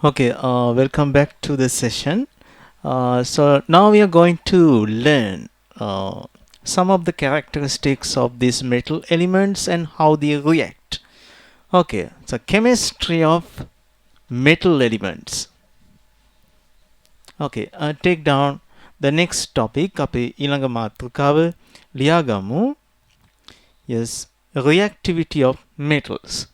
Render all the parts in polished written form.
Okay, welcome back to the session. So now we are going to learn some of the characteristics of these metal elements and how they react. Okay, so chemistry of metal elements. Okay, take down the next topic. අපි ඊළඟ මාතෘකාව ලියාගමු. Yes, reactivity of metals.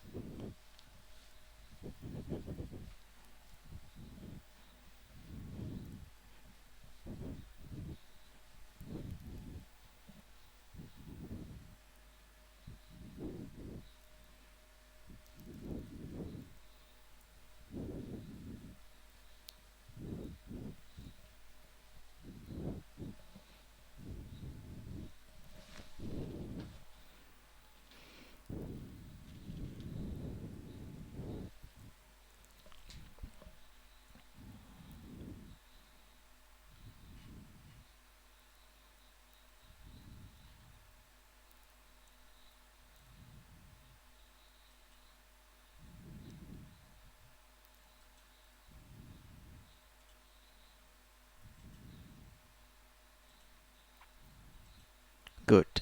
Good.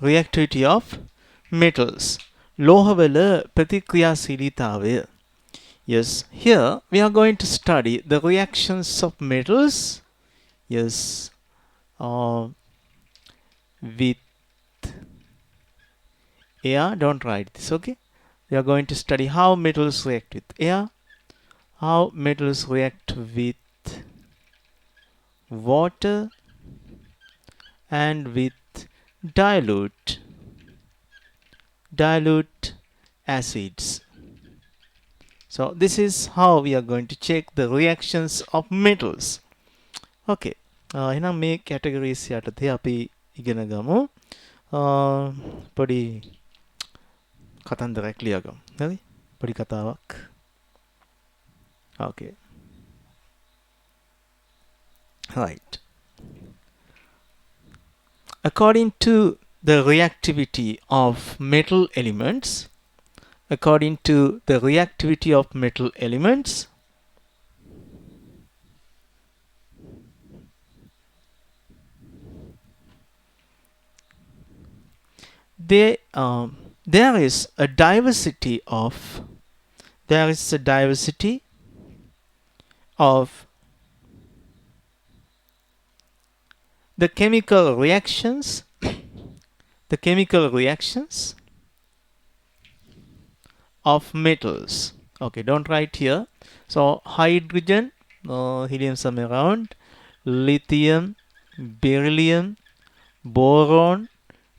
Reactivity of metals. ලෝහවල ප්‍රතික්‍රියාශීලීතාවය. Yes, here we are going to study the reactions of metals. Yes, uh, with air. Don't write this, okay? We are going to study how metals react with air, how metals react with water, and with dilute acids. So this is how we are going to check the reactions of metals. Okay. එහෙනම් මේ categories යටතේ අපි ඉගෙන ගමු. පොඩි කතන්දරයක් ලියගමු. හරි? පොඩි කතාවක්. Okay. Right. According to the reactivity of metal elements, according to the reactivity of metal elements, there is a diversity of the chemical reactions of metals. Okay, don't write here. So hydrogen, helium some around, lithium, beryllium, boron,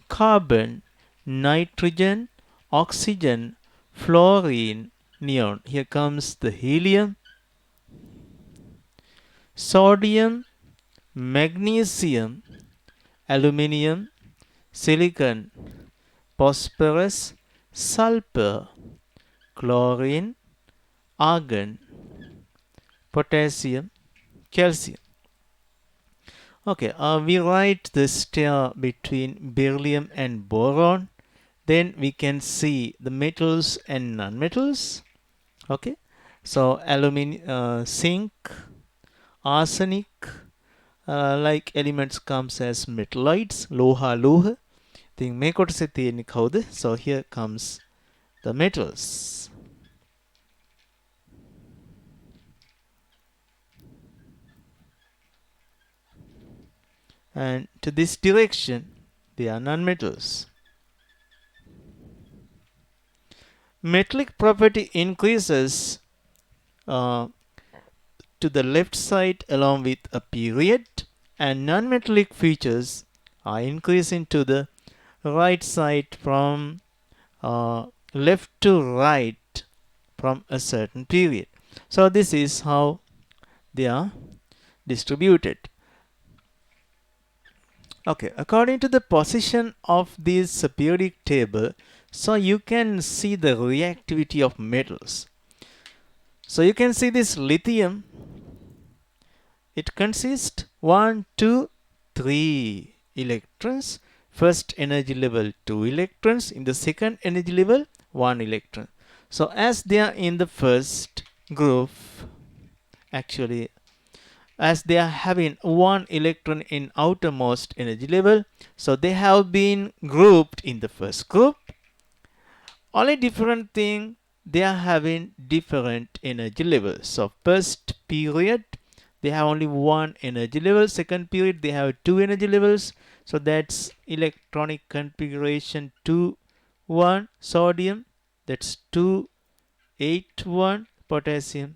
carbon, nitrogen, oxygen, fluorine, neon. Here comes the helium, sodium, magnesium, aluminium, silicon, phosphorus, sulfur, chlorine, argon, potassium, calcium. Okay, we write the star between beryllium and boron. Then we can see the metals and non-metals. Okay, so aluminium, zinc, arsenic, like elements comes as metalloids, loha. Think මේ කොටසේ තියෙන්නේ කවුද? So here comes the metals. And to this direction, they are non-metals. Metallic property increases to the left side along with a period, and non-metallic features are increasing to the right side from left to right from a certain period. So this is how they are distributed. Okay, according to the position of this periodic table, so you can see the reactivity of metals. So you can see this lithium It consists 1, 2, 3 electrons. First energy level 2 electrons. In the second energy level 1 electron. So as they are in the first group, actually as they are having 1 electron in outermost energy level, so they have been grouped in the first group. Only different thing, they are having different energy levels. So first period they have only 1 energy level, second period they have 2 energy levels. So that's electronic configuration 2 1 sodium, that's 2 8 1 potassium,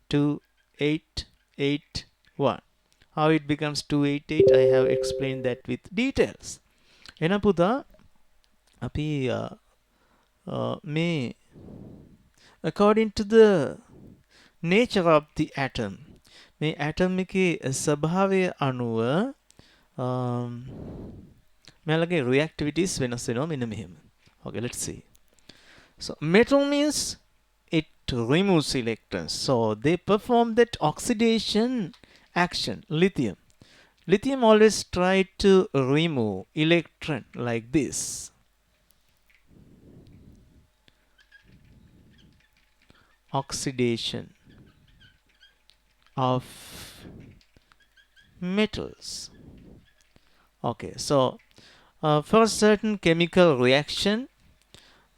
2 8 8 1. How it becomes 288 I have explained that with details. එහෙනම් පුතා අපි මේ according to the nature of the atom, මේ atom එකේ ස්වභාවය අනුව මෙයාලගේ reactivities වෙනස් වෙනවා මෙන්න මෙහෙම. Okay, let's see. So metal means it removes electrons. So they perform that oxidation action. Lithium always try to remove electron like this. Oxidation of metals. Okay, so for a certain chemical reaction,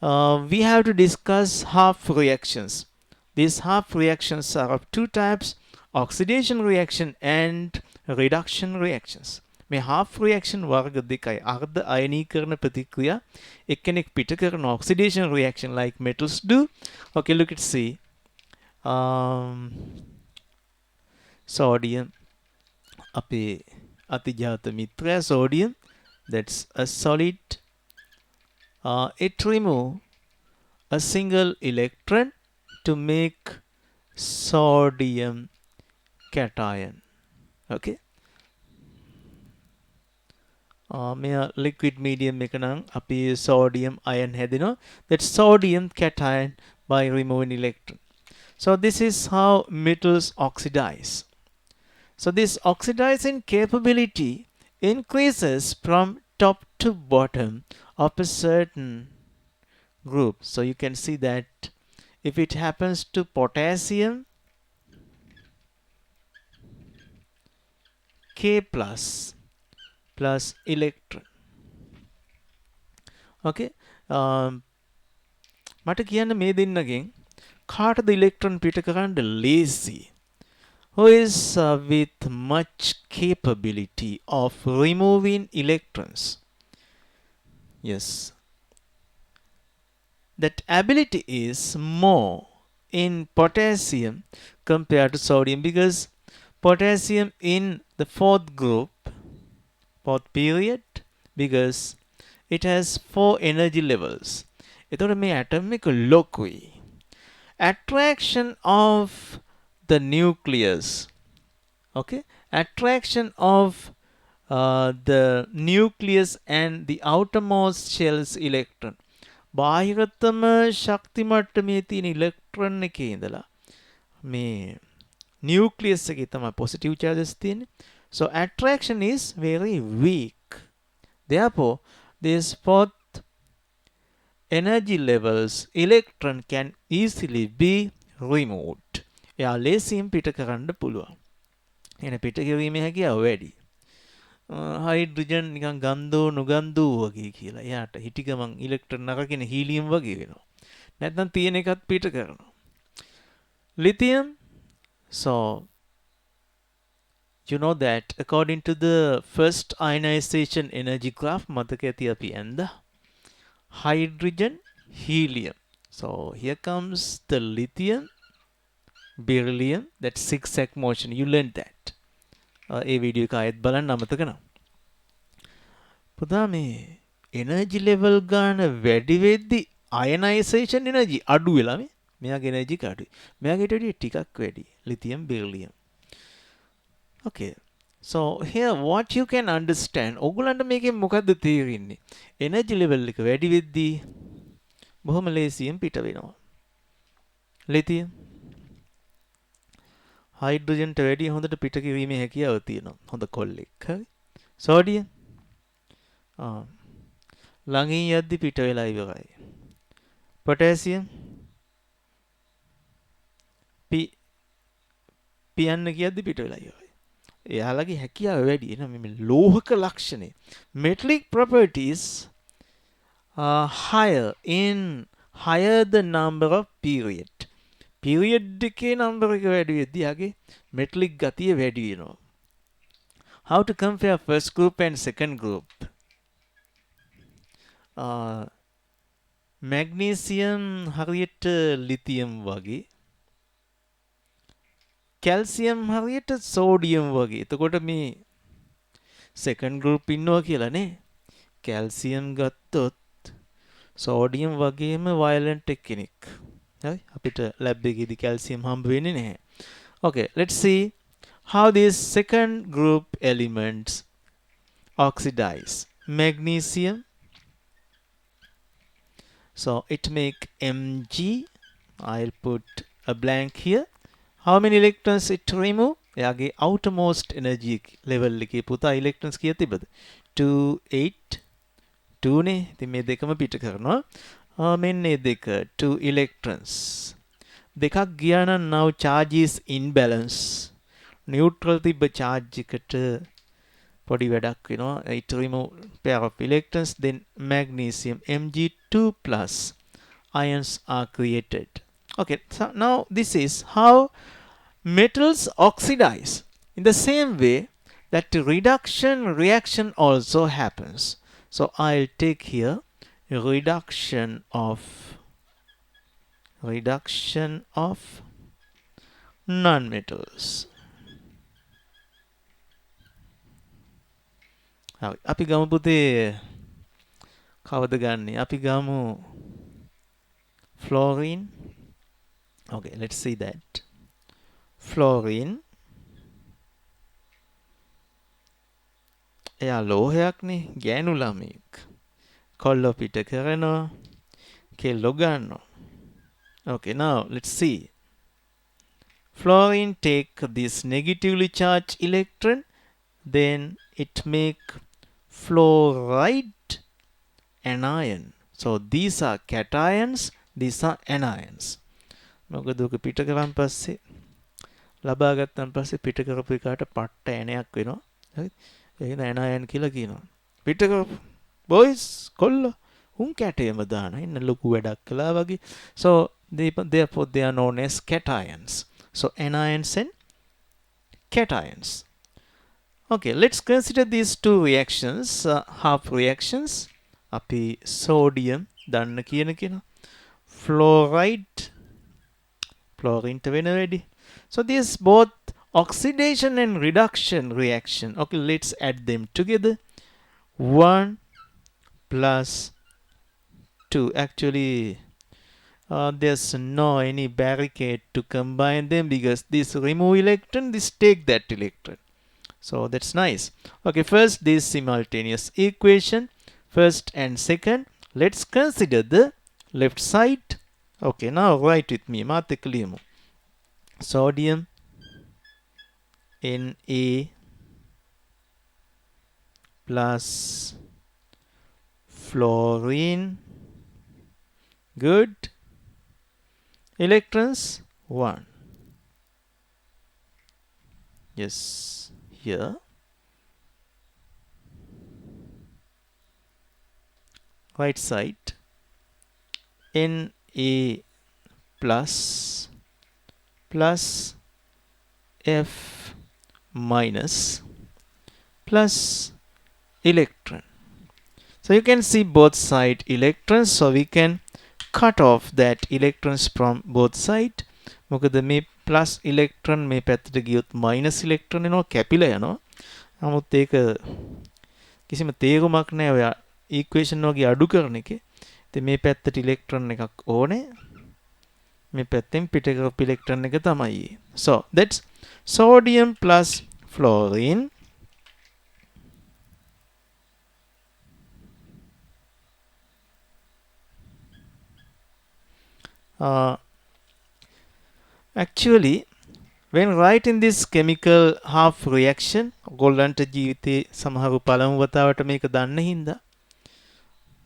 we have to discuss half reactions. These half reactions are of two types: oxidation reaction and reduction reactions. මේ half reaction වර්ග දෙකයි. අර්ධ අයනීකරණ ප්‍රතික්‍රියා එක්කෙනෙක් පිට කරන oxidation reaction like metals do. Okay, look at see. Sodium, අපේ අතිජාත මිත්‍රයා sodium, that's a solid. It remove a single electron to make sodium cation. Okay. මෙයා liquid medium එක නම් අපි sodium ion හැදෙනවා. That's sodium cation by removing electron. So this is how metals oxidize. So this oxidizing capability increases from top to bottom of a certain group. So you can see that if it happens to potassium, K plus electron. Okay. මට කියන්න මේ දෙන්නගෙන් කාටද electron පිට කරන්න lazy? Who is with much capability of removing electrons? Yes. That ability is more in potassium compared to sodium, because potassium in the fourth group, fourth period, because it has 4 energy levels. එතකොට මේ atom එක ලොකුයි. Attraction of the nucleus. Okay, attraction of the nucleus and the outermost shell's electron. බාහිරතම ශක්ති මට්ටමේ තියෙන ඉලෙක්ට්‍රෝන එකේ ඉඳලා මේ nucleus එකේ තමයි positive charges තියෙන්නේ. So attraction is very weak. Therefore, this fourth energy levels electron can easily be removed. එයා ලේසියෙන් පිට කරන්න පුළුවන්. එන පිට කිරීමේ හැකියාව වැඩි. හයිඩ්‍රජන් නිකන් ගන්ධෝ නුගන්ධෝ වගේ කියලා. එයාට හිටි ගමන් ඉලෙක්ට්‍රෝන නරකින හීලියම් වගේ වෙනවා. නැත්නම් තියෙන එකත් පිට කරනවා. Lithium, so you know that according to the first ionization energy graph, මතක ඇති අපි ඇඳ hydrogen, helium. So here comes the lithium, beryllium, that zigzag motion. You learned that. A video එක ආයෙත් බලන්න අමතක නම්. පුතා මේ එනර්ජි ලෙවල් ගන්න වැඩි වෙද්දි අයනයිසේෂන් එනර්ජි අඩු වෙලා මේ මෙයාගේ එනර්ජි එක අඩුයි. මෙයාගේ ඊට වඩා ටිකක් වැඩි. Lithium beryllium. Okay. So here what you can understand, ඔයගොල්ලන්ට මේකෙන් මොකද්ද තේරෙන්නේ? එනර්ජි ලෙවල් එක වැඩි වෙද්දී බොහොම ලේසියෙන් පිට වෙනවා. ලිතියම්. හයිඩ්‍රජන්ට වැඩිය හොඳට පිට කිරීමේ හැකියාව තියෙනවා. හොඳ කොල්ලෙක්. හරි. සෝඩියම් ළඟින් යද්දි පිට වෙලා ඉවරයි. පොටෑසියම් පියන්න කියද්දි පිට වෙලා ඉවරයි. එයාලගේ හැකියාව වැඩි. එහෙනම් මේ ලෝහක ලක්ෂණේ metallic properties are higher the number of period. period එකේ number එක වැඩි වෙද්දී යාගේ metallic ගතිය වැඩි වෙනවා. How to compare first group and second group? magnesium හරියට lithium වගේ. calcium හරියට sodium වගේ. එතකොට මේ second group ඉන්නවා කියලා නේ. calcium ගත්තොත් sodium වගේම violent එක්කෙනෙක්. හරි අපිට lab එකේදී calcium හම්බ වෙන්නේ නැහැ. Okay, let's see how these second group elements oxidize. Magnesium, so it make Mg. I'll put a blank here. How many electrons it remove? එයාගේ outermost energy level එකේ පුතා electrons කීයක් තිබ්බද? 2 8 2 නේ. ඉතින් මේ දෙකම පිට කරනවා. මෙන්න මේ දෙක 2 electrons. දෙකක් ගියා නම් now charge is imbalance. neutral තිබ්බ charge එකට පොඩි වැඩක් වෙනවා. it remove pair of electrons, then magnesium Mg2 plus ions are created. Okay, so now this is how metals oxidize. In the same way that reduction reaction also happens. So I'll take here reduction of non-metals. අපි ගමු පුතේ කවද ගන්නෙ? අපි ගමු fluorine. Okay, let's see that. Fluorine. එයා ලෝහයක්නේ, ගෑනු ළමෙක්. කොල්ලෝ පිට කරනවා, කෙල්ලෝ ගන්නවා. Okay, now let's see. Fluorine take this negatively charged electron, then it make fluoride anion. So these are cations, these are anions. මොකද ඔක පිට කරන් පස්සේ ලබා ගත්තන් පස්සේ පිට කරපු එකට පට්ට ඇණයක් වෙනවා. හරි. ඒක anion කියලා කියනවා. පිට කරපු boys කොල්ල උන් කැටේම දාන ඉන්න ලොකු වැඩක් කළා වගේ. So therefore they are known as cations. So anions and cations. Okay, let's consider these two reactions, half reactions. අපි sodium දන්න කියන කෙනා. Fluoride, fluorine to වෙන වැඩි. So these both oxidation and reduction reaction. Okay, let's add them together. 1 plus 2. Actually, there's no any barricade to combine them because this remove electron, this take that electron. So that's nice. Okay, first this simultaneous equation, first and second. Let's consider the left side. Okay, now write with me. Matheklimu. Sodium Na plus fluorine. Good. Electrons 1. Yes, here. Right side. Na plus F minus plus electron. So you can see both side electrons. So we can cut off that electrons from both side. මොකද මේ plus electron මේ පැත්තට ගියොත් minus electron එනවා කැපිලා යනවා. නමුත් ඒක කිසිම තේරුමක් නැහැ ඔය equation වගේ අඩු කරන එකේ. ඉතින් මේ පැත්තට electron එකක් ඕනේ. මේ පැත්තෙන් පිට කරපු electron එක තමයි. So that's sodium plus fluorine. Actually When writing this chemical half reaction, ඔයගොල්ලන්ට ජීවිතේ සමහරු පළමු වතාවට මේක දන්න හින්දා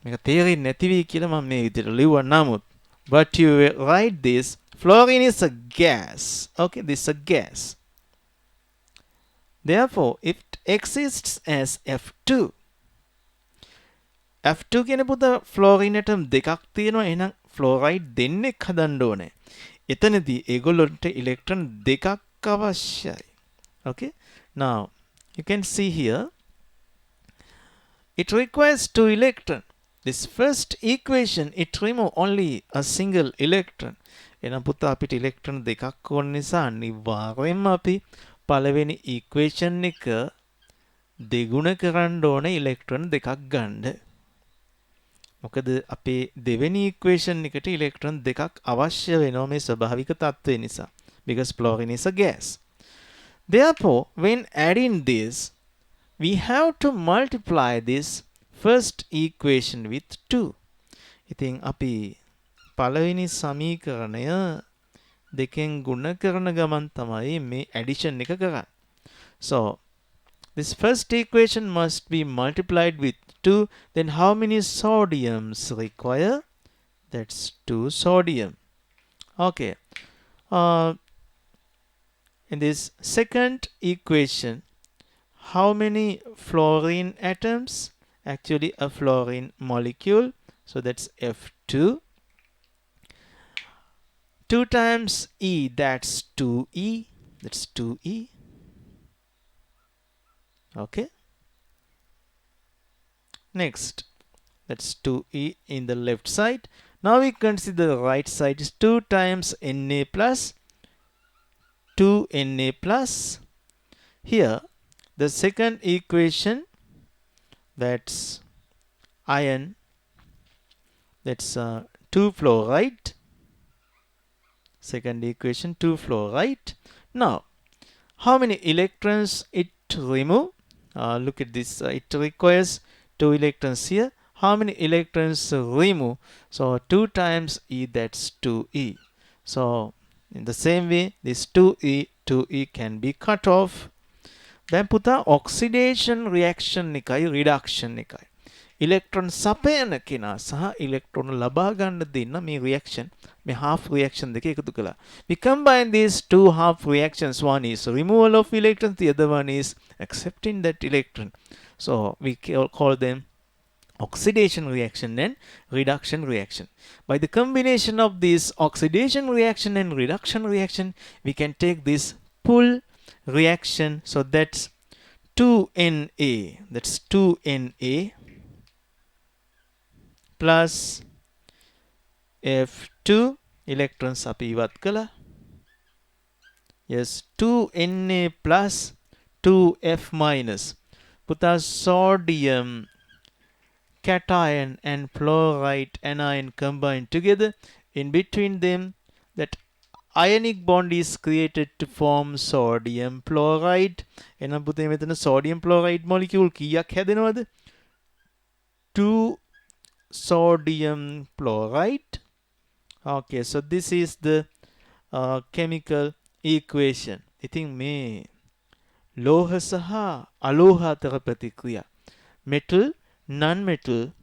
මේක තේරෙන්නේ නැති වෙයි කියලා මම මේ විදිහට ලිව්වා නමුත් but you write this fluorine is a gas. Okay, this is a gas. Therefore, it exists as F2. F2 කියන පුතා ෆ්ලෝරින් ඇටම් දෙකක් තියෙනවා එහෙනම් ෆ්ලෝරයිඩ් දෙන්නෙක් හදන්න ඕනේ. එතනදී ඒගොල්ලන්ට ඉලෙක්ට්‍රෝන දෙකක් අවශ්‍යයි. Okay? Now, you can see here it requires two electrons. This first equation it remove only a single electron. එහෙනම් පුතා අපිට ඉලෙක්ට්‍රෝන දෙකක් ඕන නිසා අනිවාර්යයෙන්ම අපි පළවෙනි equation එක දෙගුණ කරන්න ඕනේ ඉලෙක්ට්‍රෝන දෙකක් ගන්න. මොකද අපේ දෙවෙනි equation එකට ඉලෙක්ට්‍රෝන දෙකක් අවශ්‍ය වෙනවා මේ ස්වභාවික තත්ත්වය නිසා. Because fluorine is a gas. Therefore, when adding this, we have to multiply this first equation with 2. ඉතින් අපි පළවෙනි සමීකරණය දෙකෙන් ගුණ කරන ගමන් තමයි මේ addition එක කරන්නේ. So, this first equation must be multiplied with 2. Then how many sodiums require? That's 2 sodium. Okay. In this second equation, how many fluorine atoms? Actually, a fluorine molecule. So that's F2. 2 times E, that's 2E. That's 2E. Okay. Next, that's 2E in the left side. Now we consider the right side is 2 times Na plus 2 Na plus. Here, the second equation, that's iron, that's 2 fluoride. Second equation, 2 fluoride. Now, how many electrons it remove? Look at this. It requires 2 electrons here. How many electrons remove? So 2 times E, that's 2E. So in the same way, this 2E can be cut off. Then පුතා oxidation reaction එකයි reduction එකයි. Electron සපයන කෙනා සහ electron ලබා ගන්න දෙන්න මේ reaction මේ half reaction දෙක එකතු කළා. We combine these two half reactions. One is removal of electrons, the other one is accepting that electron. So we call them oxidation reaction and reduction reaction. By the combination of this oxidation reaction and reduction reaction, we can take this pull reaction. So that's 2Na. That's 2Na plus F2 electrons අපි ඉවත් කළා. Yes, 2Na plus 2F minus. පුතා sodium cation and fluoride anion combined together. In between them, that ionic bond is created to form sodium chloride. එහෙනම් පුතේ මෙතන sodium chloride molecule කීයක් හැදෙනවද? 2 sodium chloride. Okay, so this is the chemical equation. ඉතින් මේ ලෝහ සහ අලෝහ අතර ප්‍රතික්‍රියා. Metal, non-metal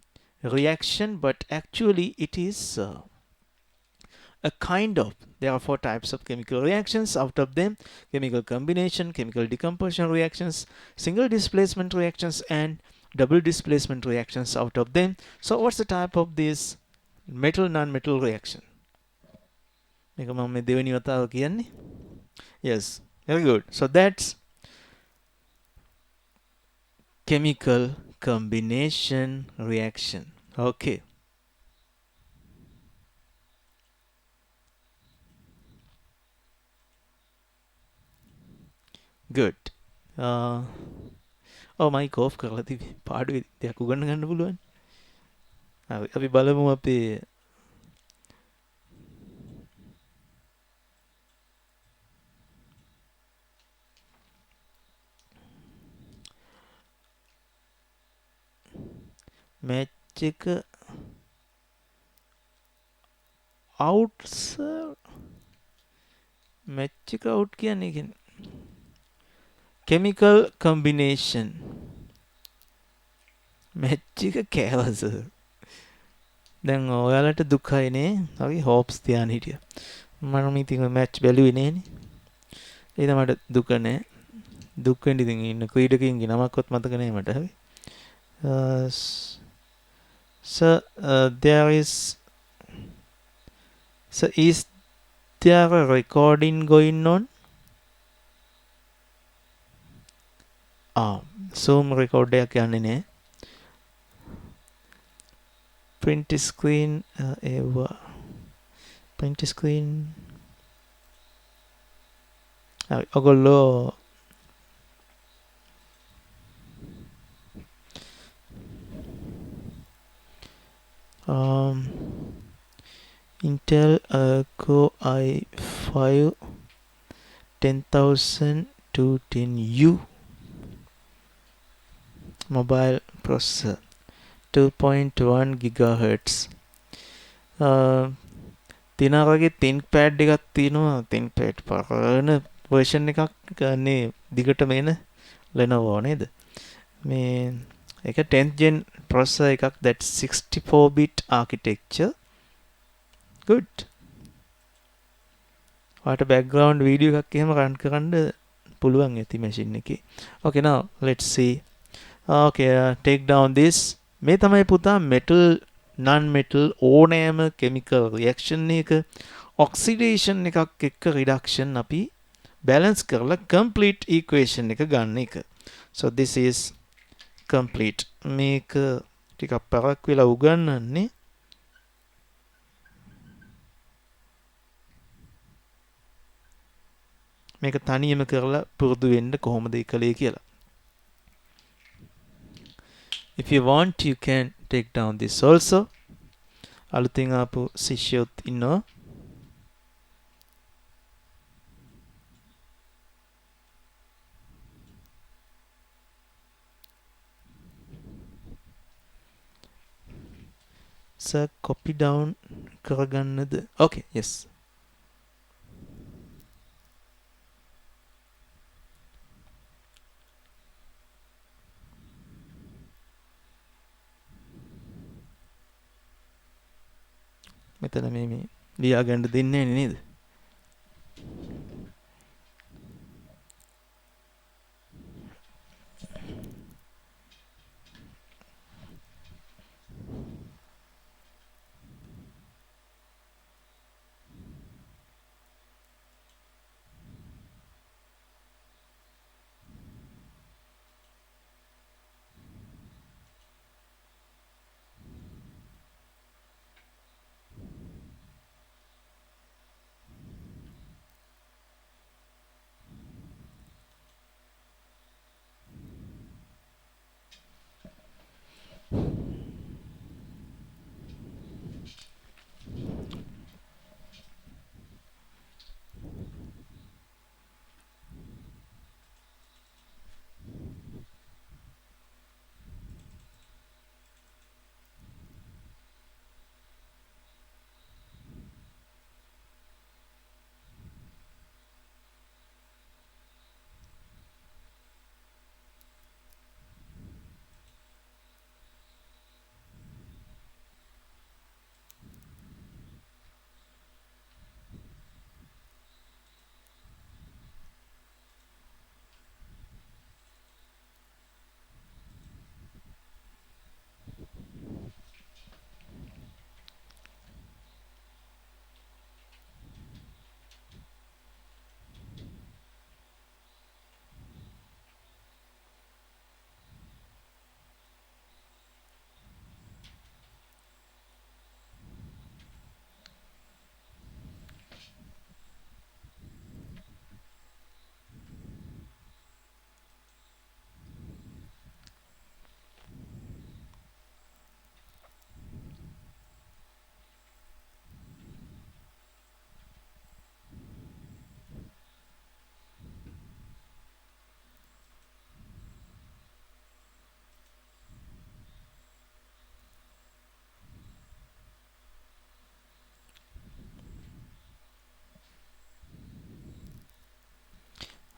reaction, but actually it is a kind of, there are 4 types of chemical reactions. Out of them, chemical combination, chemical decomposition reactions, single displacement reactions, and double displacement reactions out of them. So what's the type of this metal non-metal reaction? මේක මම මේ දෙවෙනි වතාව කියන්නේ. Yes, very good. So that's chemical combination reaction. Okay. Good. Mic off කරලා තිබේ. පාඩුවේ දෙයක් උගන්න ගන්න පුළුවන්. හරි අපි බලමු අපේ මැච් එක අවුට්ස් match එක out කියන්නේ chemical combination match එක කෑවස දැන් ඔයාලට දුකයිනේ අපි හොප්ස් තියාන හිටියා මම ඉතින් මැච් බැලුවේ නෑනේ ඒක මට දුක නෑ දුක් වෙන්න ඉතින් ඉන්න ක්‍රීඩකයින්ගේ නමක්වත් මතක නෑ මට හරි so there is so is there a recording going on zoom record එකක් යන්නේ නෑ print screen ඒවා print screen හරි ඔයගොල්ලෝ Intel Core i5 10000 210U mobile processor 2.1 gigahertz තිනාවගේ ThinkPad එකක් තියෙනවා ThinkPad පරණ version එකක් නේ දිගටම එන Lenovo නේද මේ ඒක 10th gen processor එකක් that 64 bit architecture good ඔයාට background video එකක් එහෙම run කරන්න පුළුවන් ඇති machine එකේ okay now let's see okay take down this මේ තමයි පුතා metal non metal ඕනෑම chemical reaction එක oxidation එකක් එක්ක reduction අපි balance කරලා complete equation එක ගන්න එක so this is complete මේක ටිකක් පරක් වෙලා උගන්වන්නේ මේක තනියම කරලා පුරුදු වෙන්න කොහොමද ඒ කලේ කියලා if you want you can take down this also අලුතින් ආපු ශිෂ්‍යයොත් ඉන්නවා sir copy down කරගන්නද okay yes මෙතන මේ ලියා ගන්න දෙන්නේ නේද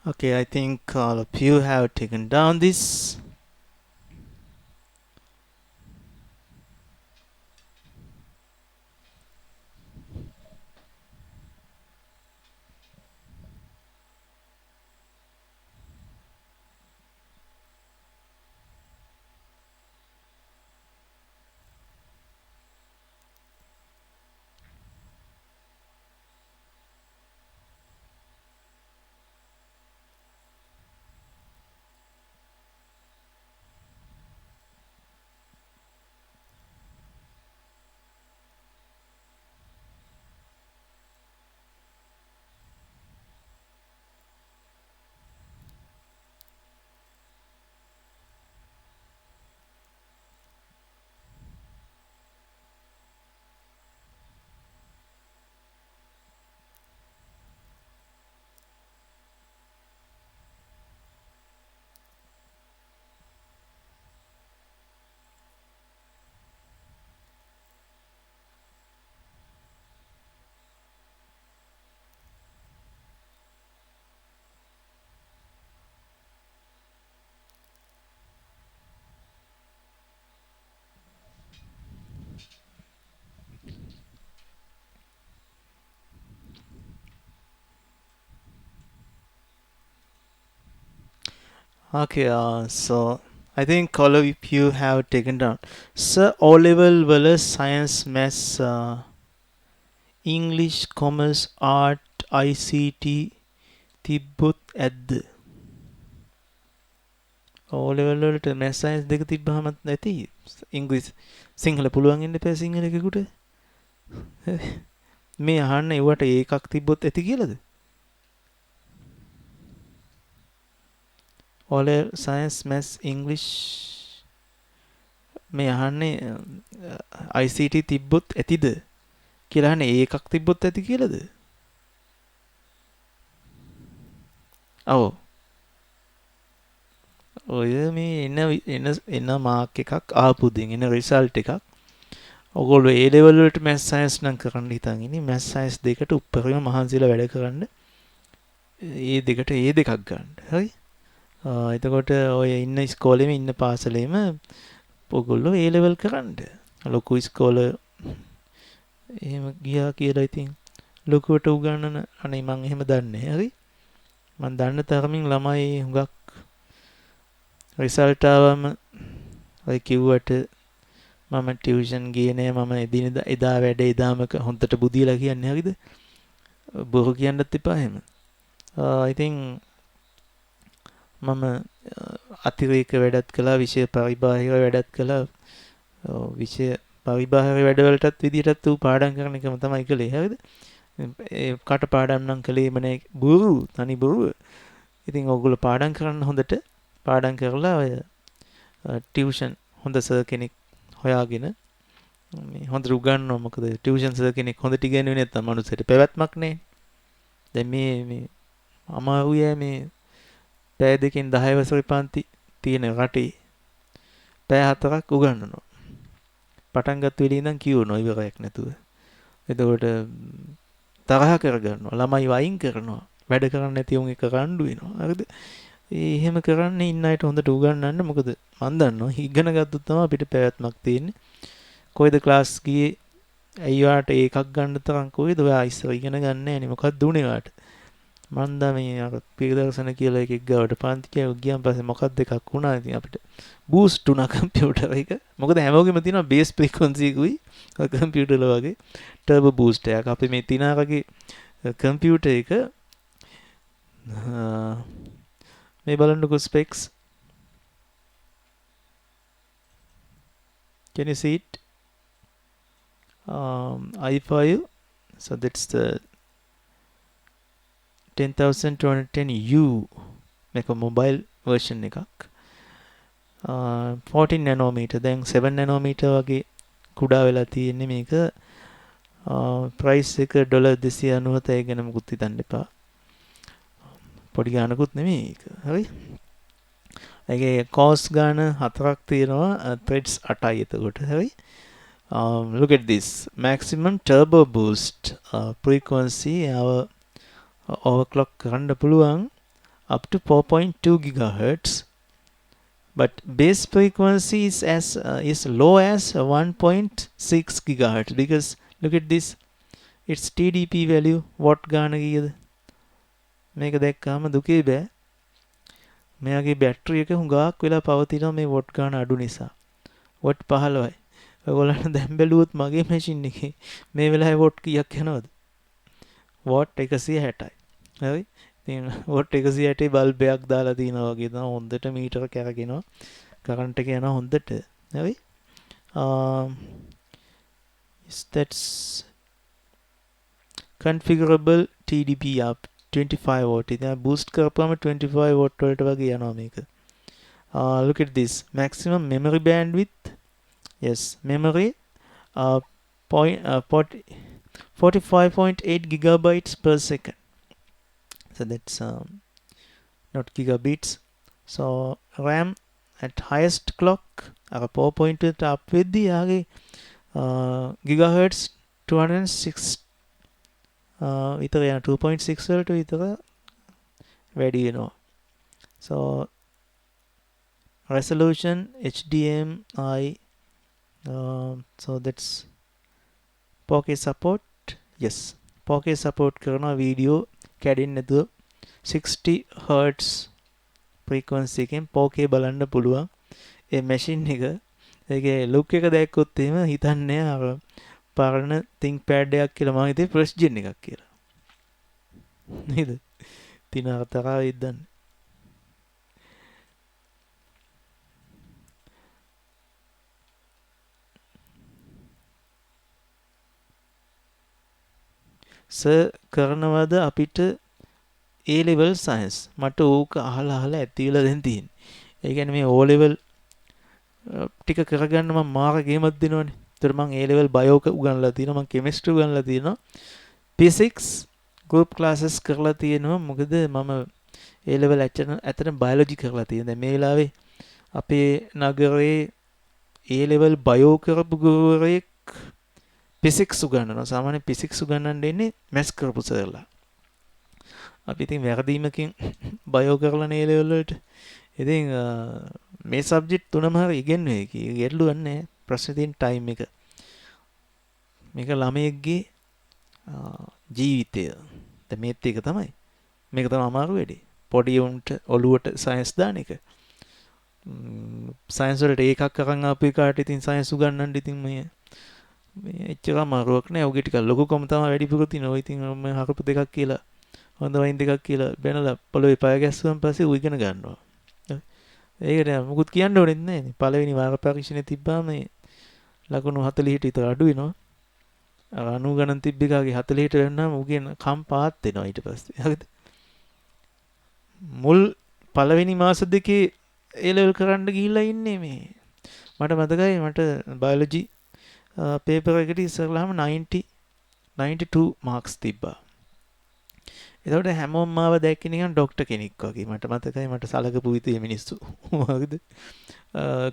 Okay, I think all of you have taken down this. Okay, so I think all of you have taken down. Sir, O level වල science, maths, English, commerce, art, ICT තිබ්බොත් ඇද්ද? O level වලට maths science දෙක තිබ්බහමත් නැති. ඉංග්‍රීසි සිංහල පුළුවන් ඉන්න එපා සිංහලෙකුට. මේ අහන්න ඒවට ඒකක් තිබ්බොත් ඇති කියලාද? O level science, maths, English මේ අහන්නේ ICT තිබ්බොත් ඇතිද කියලා අහන්නේ ඒකක් තිබ්බොත් ඇති කියලාද? ඔව්. ඔය මේ එන මාක් එකක් ආපු දෙන් එන රිසල්ට් එකක් ඔයගොල්ලෝ A level වලට maths science නම් කරන්න හිතන් ඉන්නේ maths science දෙකට උඩරිම මහන්සිලා වැඩ කරන්න ඒ දෙකට ඒ දෙකක් ගන්න. හරි? එතකොට ඔය ඉන්න ඉස්කෝලේම ඉන්න පාසලේම ඔයගොල්ලෝ A level කරන්න. ලොකු ඉස්කෝල එහෙම ගියා කියලා ඉතින් ලොකුවට උගන්නන අනේ මං එහෙම දන්නේ. හරි? මං දන්න තරමින් ළමයි හුඟක් රිසල්ට් ආවම ඔය කිව්වට මම ටියුෂන් ගියේ නෑ මම එදිනෙදා එදා වැඩ එදාම හොන්දට බුදියලා කියන්නේ හරිද? බොරු කියන්නත් එපා එහෙම. ඉතින් මම අතිරේක වැඩත් කළා විෂය පරිබාහිර වැඩත් කළා විෂය පරිබාහිර වැඩවලටත් විදිහටත් ඌ පාඩම් කරන එකම තමයි කළේ හරිද? ඒ කට පාඩම් නම් කළේම නෑ බොරු තනි බොරුව. ඉතින් ඕගොල්ලෝ පාඩම් කරන්න හොඳට පාඩම් කරලා ඔය ටියුෂන් හොඳ සර් කෙනෙක් හොයාගෙන මේ හොඳට උගන්වනවා මොකද ටියුෂන් සර් කෙනෙක් හොඳට ඉගෙනුවේ නැත්නම් මනුස්සයට පැවැත්මක් නැහැ. දැන් මේ අමාරුයි මේ පැය දෙකෙන් 10 වසරේ පන්ති තියෙන රටේ පැය 4ක් උගන්වනවා. පටන් ගත්ත වෙලේ ඉඳන් කියවනවා ඉවරයක් නැතුව. එතකොට තරහ කරගන්නවා ළමයි වයින් කරනවා වැඩ කරන්නේ නැති උන් එක රණ්ඩු වෙනවා. හරිද? එහෙම කරන්නේ ඉන්න අයට හොඳට උගන්වන්න මොකද මන් දන්නවා ඉගෙන ගත්තොත් තමයි අපිට පැවැත්මක් තියෙන්නේ. කොයිද ක්ලාස් ගියේ ඇයි ඔයාට ඒකක් ගන්න තරම් කොයිද ඔයා ඉස්සර ඉගෙන ගන්න නැහැ නේ මොකක්ද උනේ ඔයාට මන් දා මේ අර පිරිදර්ශන කියලා එකෙක් ගාවට පන්ති ගියාන් පස්සේ මොකක්ද එකක් වුණා ඉතින් අපිට බූස්ට් වුණා කම්පියුටර් එක මොකද හැමෝගෙම තියෙනවා බේස් ෆ්‍රීකවන්සි එකකුයි කම්පියුටර් වල වගේ ටර්බෝ බූස්ට් එකක් අපි මේ තිනාරගේ කම්පියුටර් එක මේ බලන්නකො specs can you see it i5 so that's the 10210U මේක මොබයිල් version එකක් 14 nanometer දැන් 7 nanometer වගේ කුඩා වෙලා තියෙන්නේ මේක price එක $297 ගැන මුකුත් හිතන්න එපා පොඩි ගානකුත් නෙමෙයි ඒක හරි ඒකේ cost ගාන 4ක් තියෙනවා threads 8යි එතකොට හරි look at this maximum turbo boost frequency overclock කරන්න පුළුවන් up to 4.2 gigahertz, but base frequency is low as 1.6 gigahertz, because look at this, its TDP value what ගාන කීයද මේක දැක්කම දුකේ බෑ මෙයාගේ බැටරි එක හුඟක් වෙලා පවතිනවා මේ වොට් ගාන අඩු නිසා වොට් 15යි ඔයගොල්ලන්ට දැන් බැලුවොත් මගේ මැෂින් එකේ මේ වෙලාවේ වොට් කීයක් යනවද වොට් 160යි හරි ඉතින් වොට් 160 බල්බයක් දාලා තිනවා වගේ තමයි හොඳට මීටර කැරගෙනවා කරන්ට් එක යනවා හොඳට හරි that's configurable TDP up 25 watt ඉතින් boost කරපුවම 25 watt වලට වගේ යනවා මේක look at this maximum memory bandwidth yes memory uh, 45.8 gigabytes per second so that's not gigabits so RAM at highest clock 4.2 up with the gigahertz 206 විතර යන 2.6 වලට විතර වැඩි වෙනවා so resolution HDMI so that's 4K support yes 4K support කරනවා video කැඩෙන්නේ නැතුව 60 Hz frequency එකෙන් 4K බලන්න පුළුවන් ඒ මැෂින් එක ඒකේ ලුක් එක දැක්කොත් එහෙම හිතන්නේ අර පරණ ThinkPad එකක් කියලා මම හිතේ fresh gen එකක් කියලා නේද තින අතරා ඉදන්නේ සර් කරනවද අපිට A level science මට ඕක අහලා ඇතිවිලා දැන් තියෙන්නේ ඒ කියන්නේ මේ O level ටික කරගන්න මම මාර ගේමක් දෙනවනේ ඒතර මම A level bio උගන්ලා තියෙනවා මම chemistry උගන්ලා තියෙනවා physics group classes කරලා තියෙනවා මොකද මම A level ඇත්තටම biology කරලා තියෙනවා දැන් මේ වෙලාවේ අපේ නගරේ A level bio කරපු ගුරුවරයෙක් physics උගන්වනවා සාමාන්‍ය physics උගන්වන්න දෙන්නේ maths කරපු සර්ලා අපි ඉතින් වැරදීමකින් bio කරලා A level වලට ඉතින් මේ සබ්ජෙක්ට් තුනම හරි ඉගෙනුවේ කී ගැටලුවක් නැහැ ප්‍රශ්නේ තියෙන ටයිම් එක මේක ළමයෙක්ගේ ජීවිතය දැන් මේත් එක තමයි මේක තමයි අමාරු වැඩේ පොඩි උන්ට ඔළුවට සයන්ස් දාන එක සයන්ස් වලට ඒකක් අරන් ආපු එකාට ඉතින් සයන්ස් උගන්වන්න ඉතින් මේ එච්චර අමාරුවක් නෑ ඔගේ ටික ලොකුකම තමයි වැඩිපුර තියෙන ඔය ඉතින් මම හරපු දෙකක් කියලා හොඳ වයින් දෙකක් කියලා බැනලා පොළොවේ පය ගැස්සුවන් පස්සේ ඌ ඉගෙන ගන්නවා ඒකට මොකුත් කියන්න ඕනෙත් නැහැ පළවෙනි වාර පරීක්ෂණේ තිබ්බාම මේ ලකුණු 40ට විතර අඩු වෙනවා අර 90 ගණන් තිබ්බ එකාගේ 40ට වෙනනම් ඌගේ කම් පාත් වෙනවා ඊට පස්සේ හරිද මුල් පළවෙනි මාස දෙකේ A level කරන්න ගිහිල්ලා ඉන්නේ මේ මට මතකයි මට බයොලොජි පේපර් එකට ඉස්සරලාම 92 මාක්ස් තිබ්බා එතකොට හැමෝම මාව දැක්කේ නිකන් ડોක්ටර් කෙනෙක් වගේ මට මතකයි මට සලකපු විදිහේ මිනිස්සු වගේද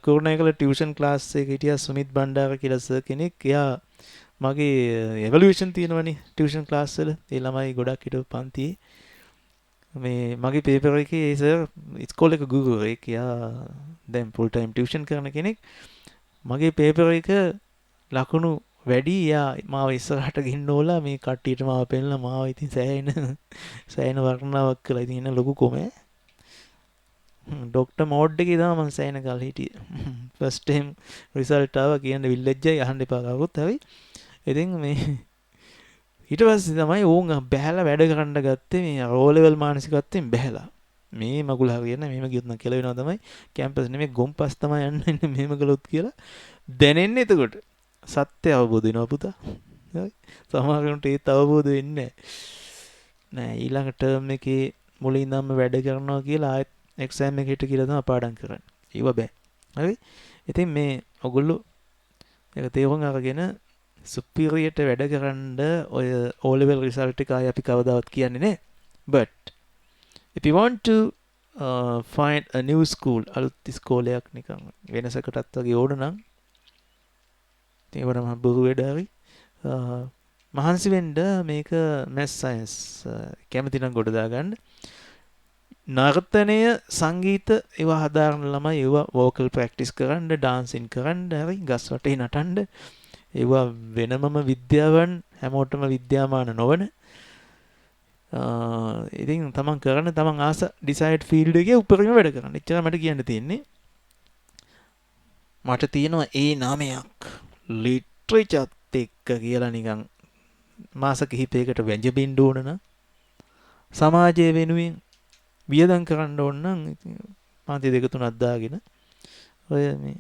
කෝරණේකල ටියුෂන් ක්ලාස් එකේ හිටියා සුමිත් බණ්ඩාර කියලා සර් කෙනෙක් එයා මගේ එවලුවේෂන් තියෙනවනේ ටියුෂන් ක්ලාස් වල ඒ ළමයි ගොඩක් හිටපු පන්තියේ මේ මගේ පේපර් එකේ ඒ සර් ඉස්කෝලේ එක ගුරුවරයෙක් එයා දැන් ෆුල් ටයිම් ටියුෂන් කරන කෙනෙක් මගේ පේපර් එක ලකුණු වැඩි යා මාව ඉස්සරහට ගෙන්නෝලා මේ කට්ටියට මාව පෙන්නලා මාව ඉතින් සෑහෙන වර්ණාවක් කළා. ඉතින් එන ලොකු කොමේ ડોක්ටර් මෝඩ් එකේ තමයි මම සෑහෙන කාලෙ හිටියේ. ෆස්ට් ටයිම් රිසල්ට් ආවා කියන්නේ විල්ලෙජ්ජයි අහන්න එපා කවුරුත් හරි. ඉතින් මේ ඊට පස්සේ තමයි ඕන් බැහැලා වැඩ කරන්න ගත්තේ මේ රෝ ලෙවල් මානසිකත්වයෙන් බැහැලා. මේ මගුල හරියන්නේ මෙහෙම ගියොත් නම් කියලා වෙනවා තමයි කැම්පස් නෙමෙයි ගොම්පස් තමයි යන්නේ මෙහෙම කළොත් කියලා දැනෙන්නේ එතකොට. සත්‍ය අවබෝධ වෙනවා පුතා. හරි. සමහරවිට ඒත් අවබෝධ වෙන්නේ නෑ. ඊළඟ ටර්ම් එකේ මුලින් ඉඳන්ම වැඩ කරනවා කියලා ආයෙත් එක්සෑම් එකකට කියලා තමයි පාඩම් කරන්නේ. ඒව බෑ. හරි. ඉතින් මේ ඔගොල්ලෝ ඒක තේරුම් අරගෙන සුපීරියර්ට වැඩ කරන්න ඔය O level result එක ආයි අපි කවදාවත් කියන්නේ නෑ. But if you want to find a new school අලුත් ඉස්කෝලයක් නිකන් වෙනසකටත් වගේ ඕන නම් ඒවට මම බොරු වැඩ හරි මහන්සි වෙන්න මේක මැස් සයන්ස් කැමති නම් ගොඩ දාගන්න නර්තනය සංගීත ඒවා හදාරන ළමයි ඒවා වෝකල් ප්‍රැක්ටිස් කරන්න ඩාන්සින් කරන්න හරි ගස් වටේ නටන්න ඒවා වෙනමම විද්‍යාවන් හැමෝටම විද්‍යාමාන නොවන ඉතින් තමන් කරන්න තමන් ආස ඩිසයිඩ් ෆීල්ඩ් එකේ උපරිම වැඩ කරන්න. එච්චර මට කියන්න තියෙන්නේ. මට තියෙනවා ඒ නාමයක් ලිටරේචර්ත් එක්ක කියලා නිකන් මාස කිහිපයකට වැජඹින්න ඕන නම් සමාජය වෙනුවෙන් වියදම් කරන්න ඕන නම් පාන්ති දෙක තුනක් දාගෙන ඔය මේ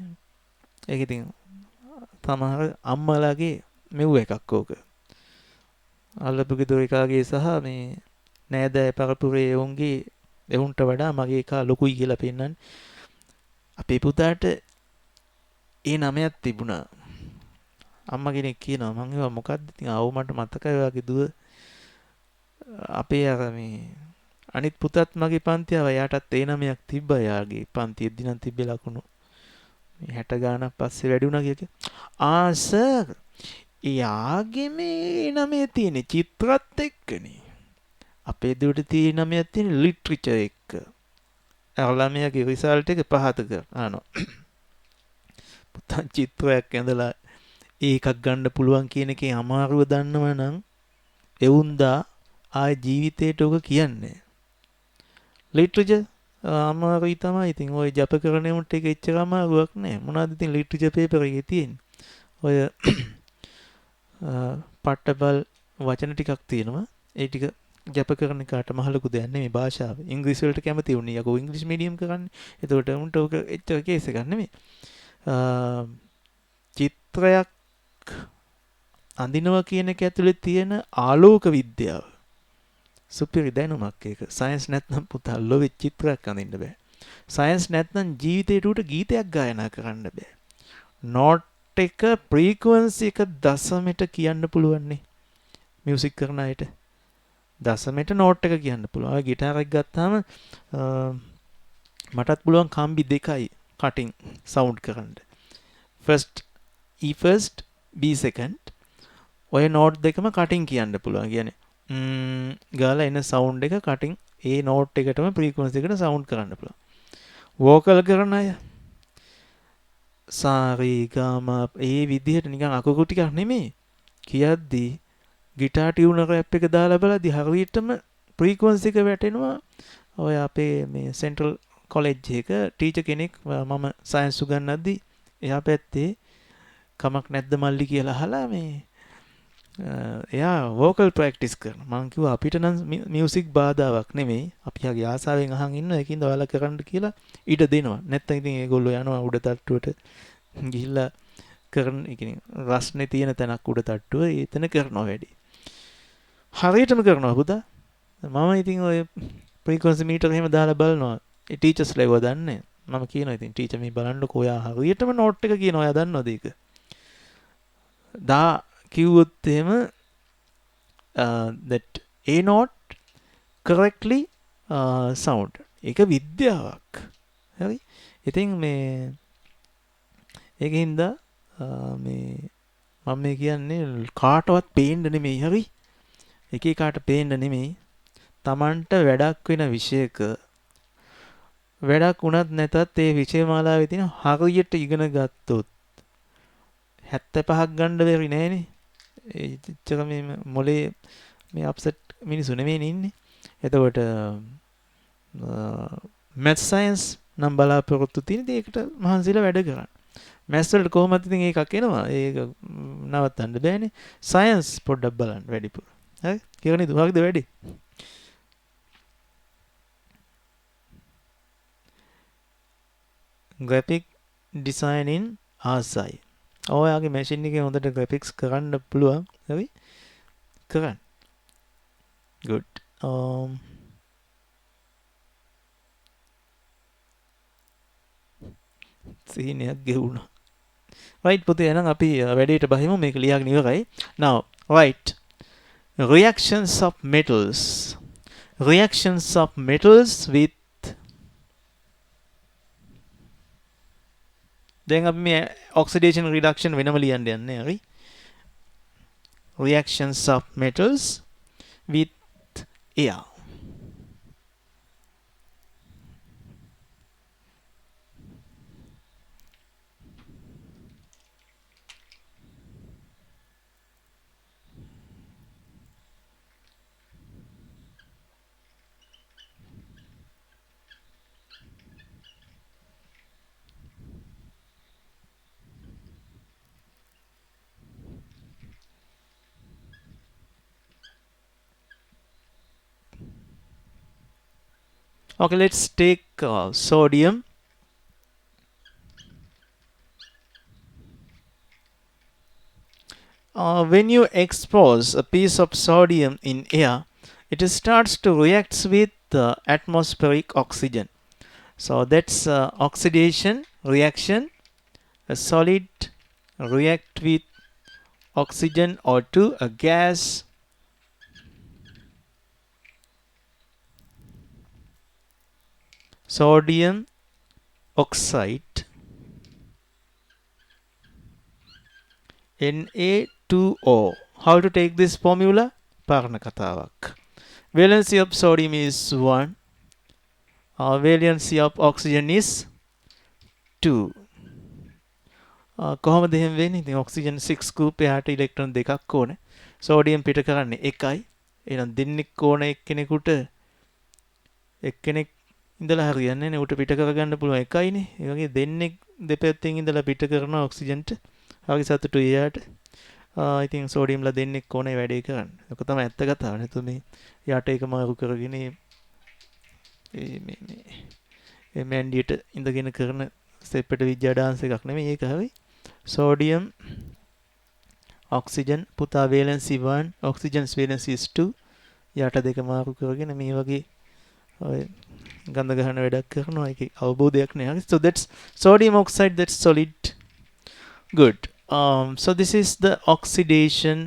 ඒක ඉතින් සමහර අම්මලාගේ මෙව් එකක් ඕක. අල්ලපු ගෙදර එකාගේ සහ මේ නෑදෑ පරපුරේ උන්ගේ එවුන්ට වඩා මගේ එකා ලොකුයි කියලා පෙන්නන්නේ. අපේ පුතාට ඒ නමයක් තිබුණා. අම්මා කෙනෙක් කියනවා මං ඒවා මොකද්ද ඉතින් ආව මට මතකයි ඔයාගේ දුව අපේ අර මේ අනිත් පුතත් මගේ පන්තිය ආවා. එයාටත් ඒ නමයක් තිබ්බා. එයාගේ පන්තියෙදි නම් තිබ්බේ ලකුණු මේ 60 ගානක් පස්සේ වැඩි වුණා කියලා. ආ සර් එයාගේ මේ නමේ තියෙන චිත්‍රත් එක්කනේ. අපේ දුවට තියෙන නමයක් තියෙන ලිටරේචර් එක්ක. ළමයාගේ රිසල්ට් එක පහත කරනවා. පුතා චිත්‍රයක් ඇඳලා ඒකක් ගන්න පුළුවන් කියන එකේ අමාරුව දන්නව නම් එවුන්දා ආය ජීවිතේට ඔක කියන්නේ. ලිටරේචර් අමාරුයි තමයි. ඉතින් ওই ජප කරන උන්ට ඒක එච්චර අමාරුවක් නෑ. මොනවද ඉතින් ලිටරේචර් පේපර් එකේ තියෙන්නේ? ඔය පට්ටබල් වචන ටිකක් තියෙනවා. ඒ ටික ජප කරන කාට මහ ලොකු දෙයක් නෙමෙයි භාෂාව. ඉංග්‍රීසි වලට කැමති උන්නේ. යකෝ ඉංග්‍රීසි මීඩියම් කරන්නේ. එතකොට උන්ට ඔක එච්චර කේස් එකක් නෙමෙයි. චිත්‍රයක් අඳිනවා කියන එක ඇතුලේ තියෙන ආලෝක විද්‍යාව. සුපිරි දැනුමක් ඒක. සයන්ස් නැත්නම් පුතා ලොවේ චිත්‍රයක් අඳින්න බෑ. සයන්ස් නැත්නම් ජීවිතේට උට ගීතයක් ගායනා කරන්න බෑ. නෝට් එක ෆ්‍රීකවන්සි එක දශමෙට කියන්න පුළුවන් නේ. මියුසික් කරන අයට දශමෙට නෝට් එක කියන්න පුළුවන්. ඔය ගිටාර් එක ගත්තාම මටත් පුළුවන් කම්බි දෙකයි කටින් සවුන්ඩ් කරන්න. First E first B second ඔය නෝට් දෙකම කටින් කියන්න පුළුවන්. කියන්නේ ගාලා එන සවුන්ඩ් එක කටින් ඒ නෝට් එකටම ෆ්‍රීකවන්සි එකට සවුන්ඩ් කරන්න පුළුවන්. වෝකල් කරන අය සාරේ ගාම ඒ විදිහට නිකන් අකුරු ටිකක් නෙමෙයි කියද්දී ගිටාර් ටියුනර් ඇප් එක දාලා බලද්දී හරියටම ෆ්‍රීකවන්සි එක වැටෙනවා. ඔය අපේ මේ සෙන්ට්‍රල් කොලෙජ් එක ටීචර් කෙනෙක් මම සයන්ස් උගන්වද්දී එයා පැත්තේ කමක් නැද්ද මල්ලි කියලා අහලා මේ එයා වෝකල් ප්‍රැක්ටිස් කරනවා. මං කිව්වා අපිට නම් මියුසික් බාධාවක් නෙමෙයි. අපි යාගේ ආසාවෙන් අහන් ඉන්නවා. ඒකින්ද ඔයාලා කරන්න කියලා ඊට දෙනවා. නැත්නම් ඉතින් ඒගොල්ලෝ යනවා උඩ තට්ටුවට ගිහිල්ලා කරන ඒ කියන්නේ රස්නේ තියෙන තැනක් උඩ තට්ටුව එතන කරනවා වැඩි. හරියටම කරනවා පුතා. මම ඉතින් ඔය ෆ්‍රීකවන්සි මීටර් එහෙම දාලා බලනවා. ඒ ටීචර්ස්ලා ඒව දන්නේ. මම කියනවා ඉතින් ටීචර් මේ බලන්නකෝ ඔයා හරියටම නෝට් එක කියනවා. ඔයා දන්නවද ඒක? දා කිව්වොත් එහෙම that a note correctly sound. ඒක විද්‍යාවක්. හරි? ඉතින් මේ ඒකින්ද මේ මම මේ කියන්නේ කාටවත් පේන්න නෙමෙයි. හරි? එක එකාට පේන්න නෙමෙයි. Tamanට වැඩක් වෙන විෂයක වැඩක් වුණත් නැතත් ඒ විෂය මාලාවේ තියෙන හරියට ඉගෙන ගත්තොත් 75ක් ගන්න බැරි නෑනේ. එච්චර මේ මොලේ මේ අප්සෙට් මිනිස්සු නෙමෙයි ඉන්නේ. එතකොට මැත් සයන්ස් නම් බලාපොරොත්තු තියෙන ඒකට මහන්සිලා වැඩ කරන්න. මැත්ස් වලට කොහොමද ඉතින් ඒකක් එනවා. ඒක නවත්තන්න බෑනේ. සයන්ස් පොඩ්ඩක් බලන්න වැඩිපුර. හරි? කියවනේ දුහක්ද වැඩි? graphic design in ආසයි. ඔයාගේ මැෂින් එකේ හොඳට graphics කරන්න පුළුවන්. හරි? කරන්න. good. සීනියක් ගෙවුණා. right පුතේ එහෙනම් අපි වැඩේට බහිමු. මේක ලියාගෙන ඉවරයි. now right reactions of metals with දැන් අපි මේ oxidation reduction වෙනම ලියන්න යන්නේ. හරි? reactions of metals with air. Okay, let's take sodium. When you expose a piece of sodium in air, it starts to react with atmospheric oxygen. So that's oxidation reaction. A solid react with oxygen or to a gas. Sodium oxide Na2O. How to take this formula? Parana කතාවක්. Valency of sodium is 1. Valency of oxygen is 2. කොහොමද එහෙම වෙන්නේ? ඉතින් oxygen 6 group එහාට ඉලෙක්ට්‍රෝන දෙකක් ඕනේ. Sodium පිට කරන්නේ 1යි. එහෙනම් දෙන්නෙක් ඕන එක්කෙනෙකුට එක්කෙනෙක් ඉඳලා හරියන්නේ නැහැ. උට පිට කරගන්න පුළුවන් 1යිනේ. ඒ වගේ දෙන්නෙක් දෙපැත්තෙන් ඉඳලා පිට කරන ඔක්සිජන්ට හරි සතුටුයි එයාට. ඉතින් සෝඩියම්ලා දෙන්නෙක් ඕනේ වැඩේ කරන්න. ඒක තමයි ඇත්ත කතාව. නැතු මේ යට එක මාරු කරගෙන මේ මැන්ඩියට ඉඳගෙන කරන සෙප්පට විද්‍යා ඩාන්ස් එකක් නෙමෙයි ඒක හරි. sodium oxygen පුතා valency 1 oxygen's valency is 2 යට දෙක මාරු කරගෙන මේ වගේ ඔය ගඳ ගහන වැඩක් කරනවා ඒකේ අවබෝධයක් නැහැ. So that's sodium oxide, that's solid. Good. So this is the oxidation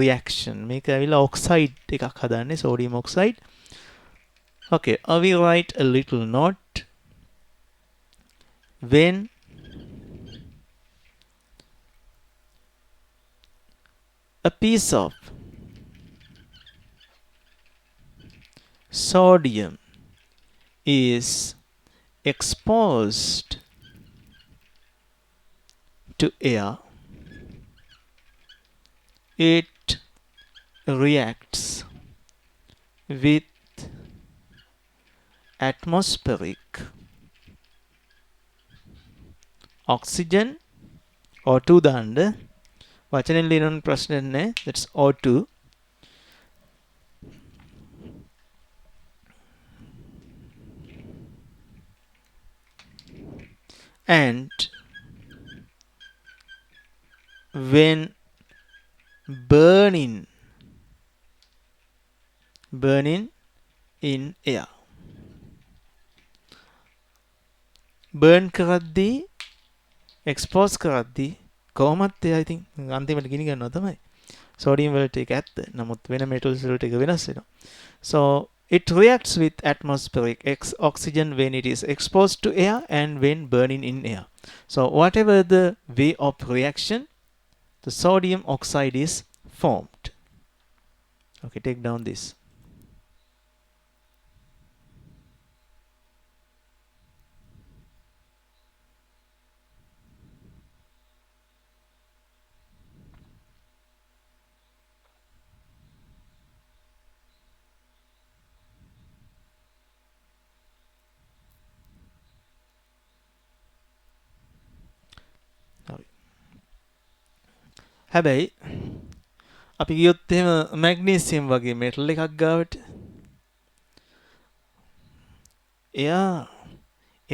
reaction. මේක ඇවිල්ලා oxide එකක් හදන්නේ sodium oxide. Okay, we write a little note. When a piece of sodium is exposed to air, it reacts with atmospheric oxygen O2 දාන්න වචනෙන් ලියන ප්‍රශ්න නැහැ. That's O2. And when burning in air, burn කරද්දී expose කරද්දී කොහොමත් එයා ඉතින් අන්තිමට ගිනි ගන්නවා තමයි. sodium වලට ඒක ඇත්ත. නමුත් වෙන metals වලට ඒක වෙනස් වෙනවා. So it reacts with atmospheric oxygen when it is exposed to air and when burning in air. So whatever the way of reaction, the sodium oxide is formed. Okay, take down this. හැබැයි අපි ගියොත් එහෙම magnesium වගේ metal එකක් ගාවට එයා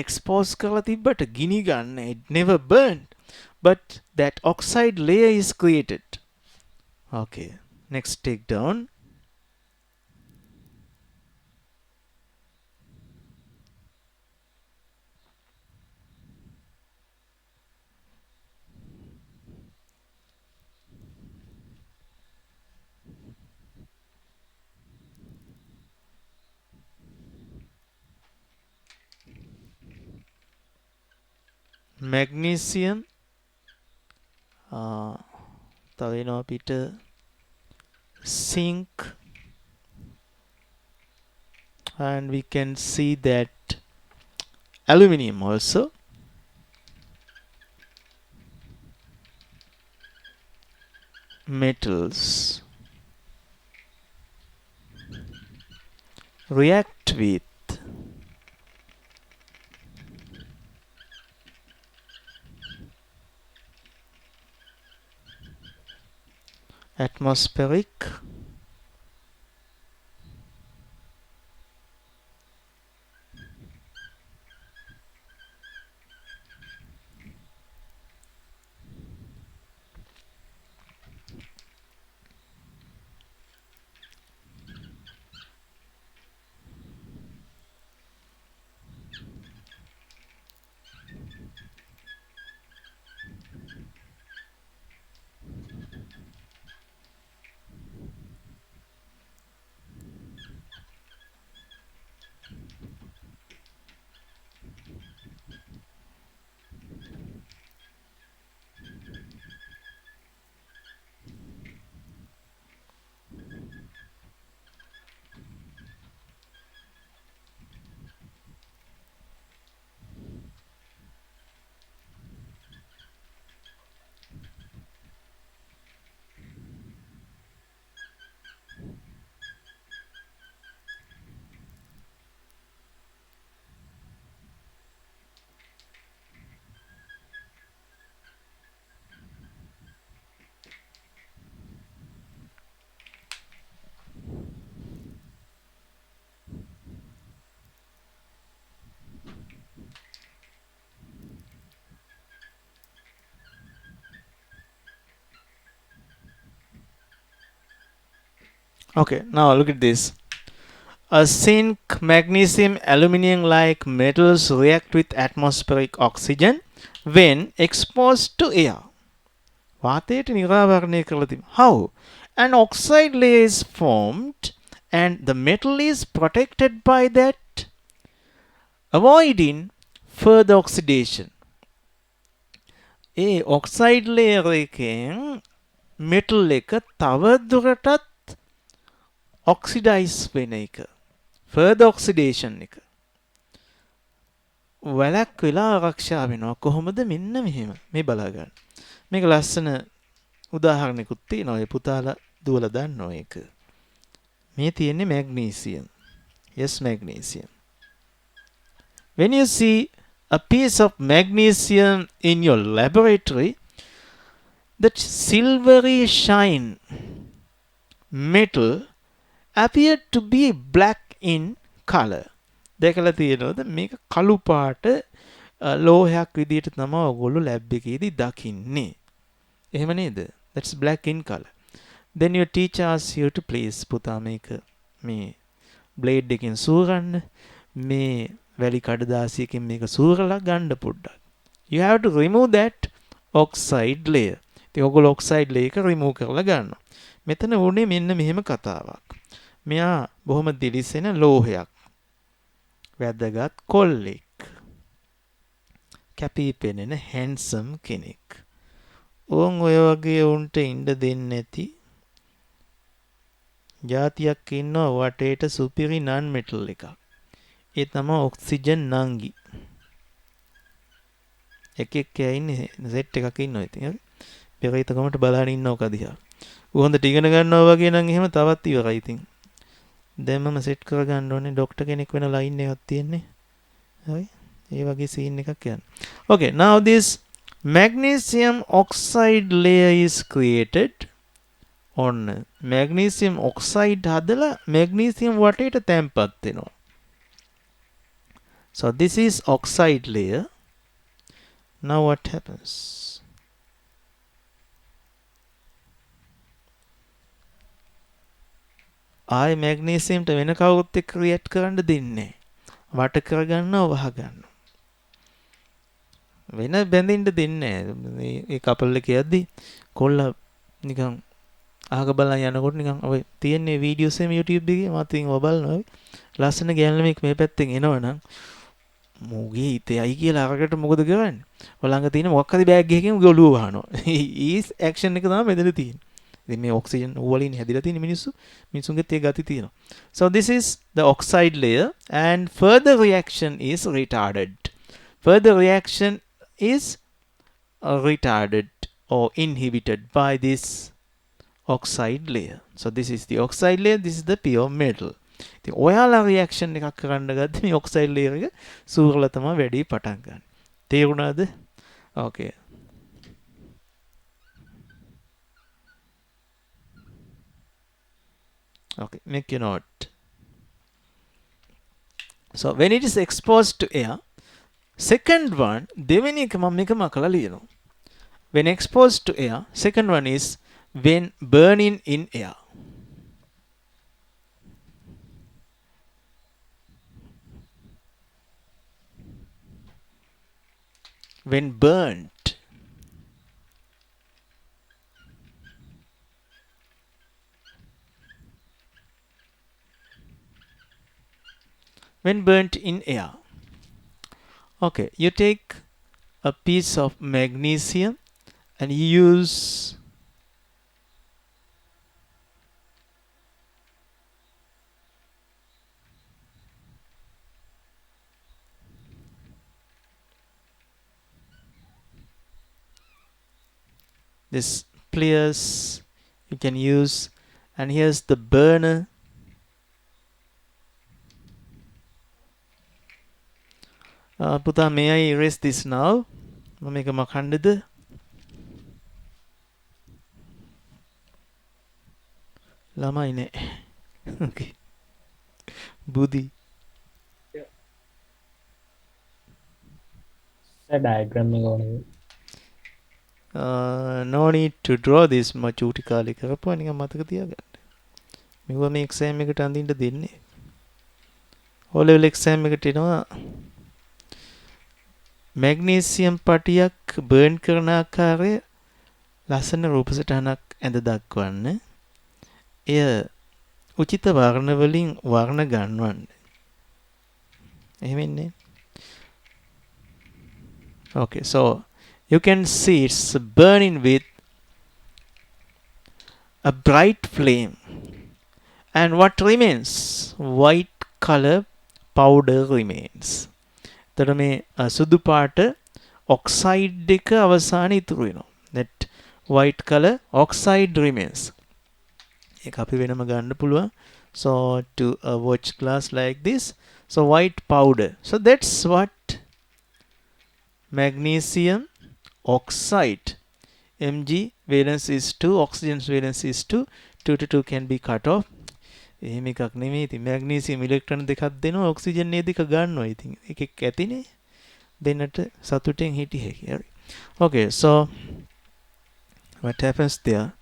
expose කරලා තිබ්බට ගිනි ගන්න, it never burned, but that oxide layer is created. Okay, next take down. Magnesium තව එනවා අපිට zinc, and we can see that aluminium also. Metals react with atmospheric Okay, now look at this. Zinc, magnesium, aluminium like metals react with atmospheric oxygen when exposed to air. වාතයට නිරාවරණය කරලා තිබෙනවා. How? An oxide layer is formed and the metal is protected by that, avoiding further oxidation. A oxide layer එකෙන් metal එක තව දුරටත් oxidize වෙන එක. further oxidation එක. වැලක් වෙලා ආරක්ෂා වෙනවා. කොහොමද? මෙන්න මෙහෙම. මේ බලා ගන්න. මේක ලස්සන උදාහරණයකුත් තියෙනවා. ඒ පුතාලා දුවලා දන්නවා ඒක. මේ තියෙන්නේ magnesium. Yes, magnesium. When you see a piece of magnesium in your laboratory, that silvery shine metal appeared to be black in color. දැකලා තියෙනවද? මේක කළු පාට ලෝහයක් විදිහට තමයි ඔයගොල්ලෝ ලැබ් එකේදී දකින්නේ. එහෙම නේද? That's black in color. Then your teacher asks you to please පුතා මේක මේ blade එකෙන් සූරන්න. මේ වැලි කඩදාසියකින් මේක සූරලා ගන්න පොඩ්ඩක්. You have to remove that oxide layer. ඉතින් ඔයගොල්ලෝ oxide layer එක remove කරලා ගන්නවා. මෙතන උනේ මෙන්න මෙහෙම කතාවක්. මෙයා බොහොම දිලිසෙන ලෝහයක්. වැදගත් කොල්ලෙක්. කැපී පෙනෙන handsome කෙනෙක්. ඕන් ඔය වගේ උන්ට ඉන්න දෙන්නේ නැති ජාතියක් ඉන්නවා වටේට සුපිරි non metal එකක්. ඒ තමයි ඔක්සිජන් නංගි. එකෙක් ඉන්නේ සෙට් එකක් ඉන්නවා ඉතින් හරි. පෙරේතකමට බලන ඉන්නව කදියා. උහොඳට ඉගෙන ගන්නවා වගේ නම් එහෙම තවත් ඉවරයි ඉතින්. දැන් මම සෙට් කරගන්න ඕනේ ડોක්ටර් කෙනෙක් වෙන ලයින් එකක් තියෙන්නේ. හරි. ඒ වගේ සීන් එකක් යන්න. Okay, now this magnesium oxide layer is created on magnesium oxide හදලා magnesium වටේට තැම්පත් වෙනවා. So this is oxide layer. Now what happens? ආයි magnesium ට වෙන කවුරුත් එක්ක react කරන්න දෙන්නේ නැහැ. වට කරගන්නවා වහ ගන්නවා. වෙන බැඳින්න දෙන්නේ නැහැ. ඒ කපල් එක යද්දි කොල්ලා නිකන් අහක බලන් යනකොට නිකන් ඔය තියෙන්නේ වීඩියෝස් එම YouTube එකේ මම ඉතින් ඔය බලනවා. ලස්සන ගෑනු ළමෙක් මේ පැත්තෙන් එනවනම් මෝගේ හිතේයි කියලා අරකට මොකද කරන්නේ? ඔලංග තියෙන මොකක් හරි බෑග් එකකින් උගේ ඔළුව වහනවා. ඊස් ඇක්ෂන් එක තමයි මෙතන තියෙන්නේ. ඉතින් මේ ඔක්සිජන් වලින් හැදිලා තියෙන මිනිස්සුන්ගෙත් ඒ ගති තියෙනවා. So this is the oxide layer and further reaction is retarded. Further reaction is retarded or inhibited by this oxide layer. So this is the oxide layer, this is the pure metal. ඉතින් ඔයාලා reaction එකක් කරන්න ගත්තේ මේ oxide layer එක සූරලා තමයි වැඩි පටන් ගන්න. තේරුණාද? Okay. Okay, make your note. So when it is exposed to air, second one, දෙවෙනි එක මම මේක මකලා ලියනවා. When exposed to air, second one is when burning in air. When burnt. When burnt in air. Okay, you take a piece of magnesium and you use this pliers you can use, and here's the burner. Puta, may I erase this now? Make a makhandid. Lama ine. Okay. Budi. diagram No need to draw this much. Uti kali කරපුවා නිකන් මතක තියාගන්න. මෙව මේ exam එකට අඳින්න දෙන්නේ. O level exam එකට එනවා මැග්නීසියම් පටියක් බර්න් කරන ආකාරය ලස්සන රූප සටහනක් ඇඳ දක්වන්න. එය උචිත වර්ණ වලින් වර්ණ ගන්වන්න. එහෙම ඉන්නේ. Okay, so you can see it's burning with a bright flame. And what remains? White color powder remains. එතකොට මේ සුදු පාට ඔක්සයිඩ් එක අවසානයේ ඉතුරු වෙනවා. That white color oxide remains. ඒක අපි වෙනම ගන්න පුළුවන්. So to watch class like this. So white powder. So that's what magnesium oxide. Mg valence is 2, oxygen valence is 2. 2 to 2 can be cut off. එහෙම එකක් නෙමෙයි. ඉතින් මැග්නීසියම් ඉලෙක්ට්‍රෝන දෙකක් දෙනවා ඔක්සිජන් මේ දෙක ගන්නවා. ඉතින් එකෙක් ඇතිනේ. දෙන්නට සතුටෙන් හිටිය හැකි. හරි. Okay, so what happens there?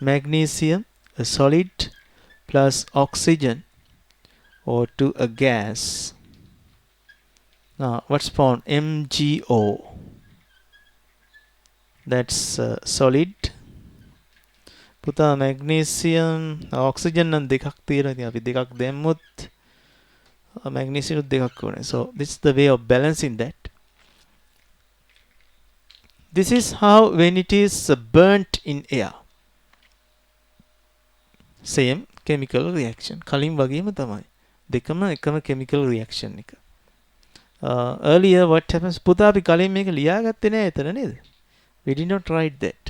Magnesium, a solid, plus oxygen, or to a gas. Now, what's formed? MgO. That's solid. පුතා මැග්නීසියම් ඔක්සිජන් නම් දෙකක් තියෙනවා. ඉතින් අපි දෙකක් දැම්මොත් මැග්නීසියම් දෙකක් ඕනේ. So this is the way of balancing that. This is how when it is burnt in air. Same chemical reaction. කලින් වගේම තමයි. දෙකම එකම chemical reaction එක. Earlier what happens? පුතා අපි කලින් මේක ලියාගත්තේ නෑ එතන නේද? We did not write that.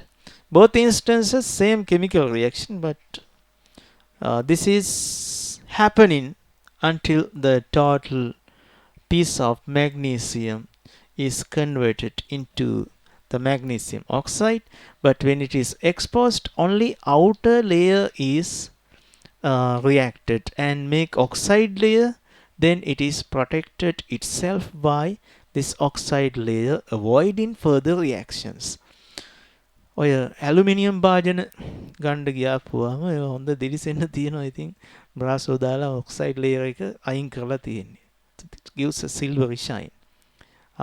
Both instances same chemical reaction, but this is happening until the total piece of magnesium is converted into the magnesium oxide. But when it is exposed, only outer layer is reacted and make oxide layer. Then it is protected itself by this oxide layer, avoiding further reactions. ඔය aluminium භාජන ගන්න ගියාපුවාම ඒ හොඳ දිලිසෙන්න තියෙනවා. ඉතින් බ්‍රාසෝ දාලා oxide layer එක අයින් කරලා තියෙන්නේ. It gives a silvery shine.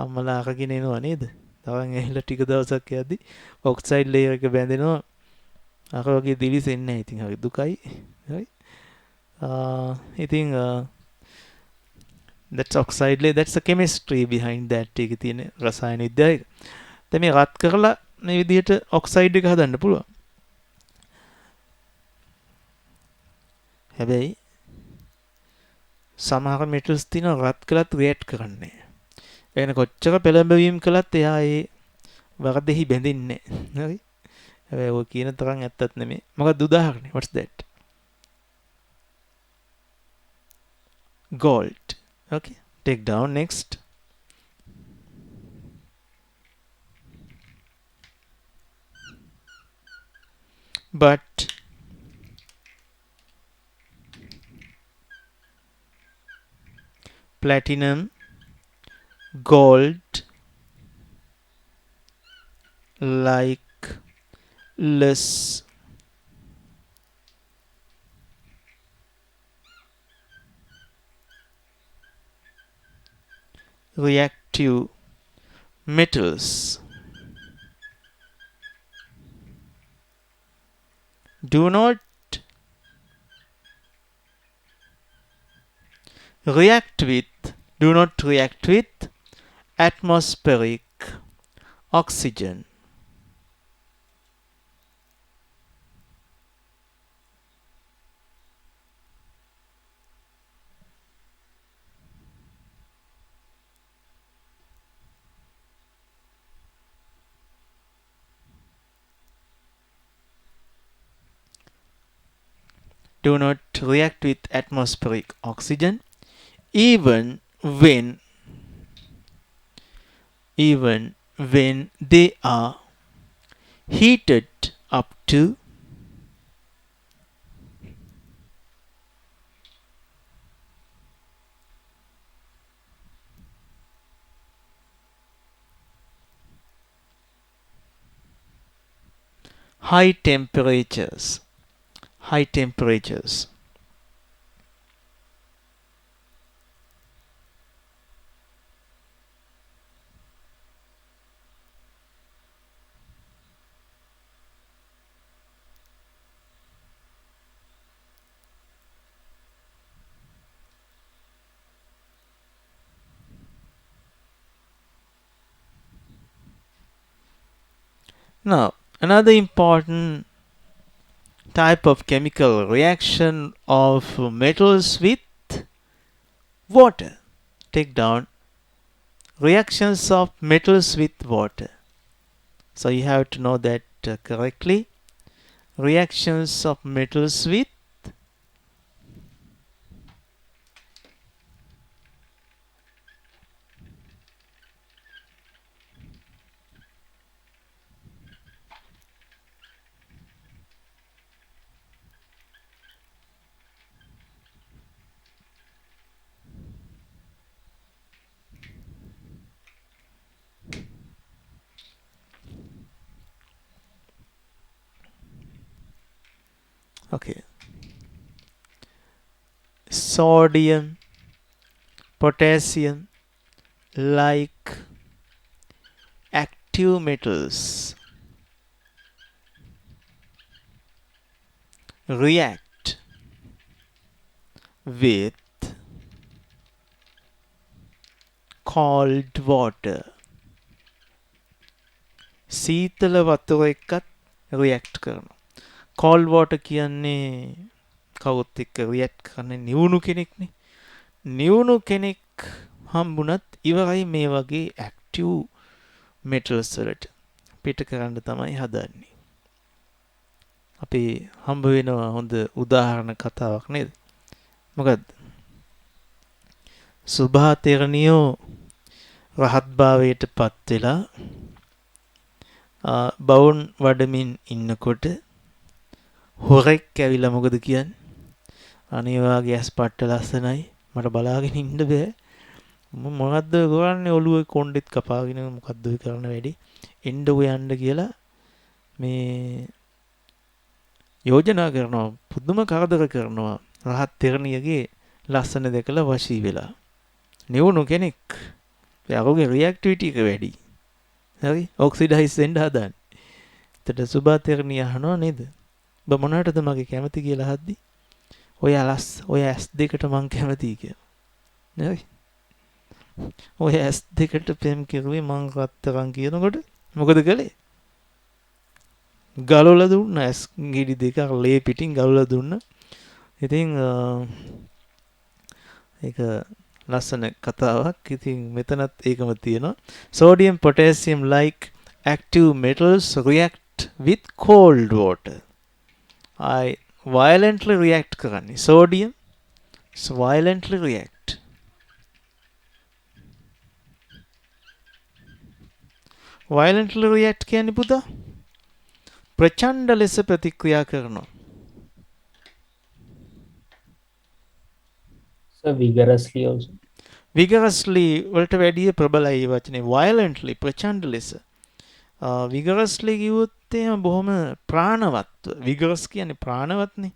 අම්මලා අරගෙන එනවා නේද? තවන් ඇහිලා ටික දවසක් යද්දි ඔක්සයිඩ් ලේයර් එක බැඳෙනවා. අර වගේ දිලිසෙන්නේ නැහැ. ඉතින් හරි දුකයි. හරි. ඉතින් that's oxide layer. That's the chemistry behind that. ඒකේ තියෙන රසායන විද්‍යාව. දැන් මේ රත් කරලා මේ විදිහට ඔක්සයිඩ් එක හදන්න පුළුවන්. හැබැයි සමහර මෙටල්ස් තියෙනවා රත් කළත් රියැක්ට් කරන්නේ නැහැ. එන කොච්චර පෙළඹවීම කළත් එයා ඒ වරදෙහි බැඳෙන්නේ නැහැ. හරි? හැබැයි ඔය කියන තරම් ඇත්තත් නෙමෙයි. මොකක්ද උදාහරණේ? What's that? Gold. Okay. Take down next. But platinum, gold, like less reactive metals do not react with atmospheric oxygen. Do not react with atmospheric oxygen even when they are heated up to high temperatures. Now, another important type of chemical reaction of metals with water. Take down reactions of metals with water. So you have to know that correctly. Reactions of metals with okay, sodium, potassium, like active metals, react with cold water. සීතල වතුර එක්කත් react කරනවා. cold water කියන්නේ කවුත් එක්ක react කරන්නේ නිවුණු කෙනෙක්නේ. නිවුණු කෙනෙක් හම්බුණත් ඉවරයි මේ වගේ ඇක්ටිව් මෙටල්ස් වලට පිට කරන්න තමයි හදන්නේ. අපි හම්බ වෙනවා හොඳ උදාහරණ කතාවක් නේද? මොකද්ද? සුභා තෙරණියෝ රහත් භාවයට පත් වෙලා බවුන් වඩමින් ඉන්නකොට හොරෙක් ඇවිල්ලා මොකද කියන්නේ? අනේ වාගේ ඇස් පට්ට ලස්සනයි මට බලාගෙන ඉන්න බෑ. මොකද්ද කරන්නේ ඔළුවේ කොණ්ඩෙත් කපාගෙන මොකද්ද ඔය කරන වැඩි? එන්න ඔය යන්න කියලා මේ යෝජනා කරනවා පුදුම කරදර කරනවා රහත් තෙරණියගේ ලස්සන දැකලා වශී වෙලා. නිවුණු කෙනෙක්. එයාගේ රියැක්ටිවිටි එක වැඩි. හරි ඔක්සිඩයිස් වෙන්න හදන්නේ. එතකොට සුභා තෙරණිය අහනවා නේද? ඔබ මොනකටද මගේ කැමති කියලා අහද්දි ඔය ඇස් දෙකට මං කැමතියි කියලා. හරි. ඔය ඇස් දෙකට පෙම් කිරුවේ මං රත්තරන් කියනකොට මොකද කළේ? ගලවලා දුන්න ඇස් ගෙඩි දෙක ලේ පිටින් ගලවලා දුන්න. ඉතින් ඒක ලස්සන කතාවක්. ඉතින් මෙතනත් ඒකම තියෙනවා. Sodium, potassium like active metals react with cold water. I violently react කරන්නේ. Sodium violently react. violently react කියන්නේ පුතා ප්‍රචණ්ඩ ලෙස ප්‍රතික්‍රියා කරනවා. So vigorously also. vigorously වලට වැඩිය ප්‍රබලයි වචනේ violently ප්‍රචණ්ඩ ලෙස. vigorously කිව්වොත් එහෙම බොහොම ප්‍රාණවත්ව. vigorous කියන්නේ ප්‍රාණවත්නේ.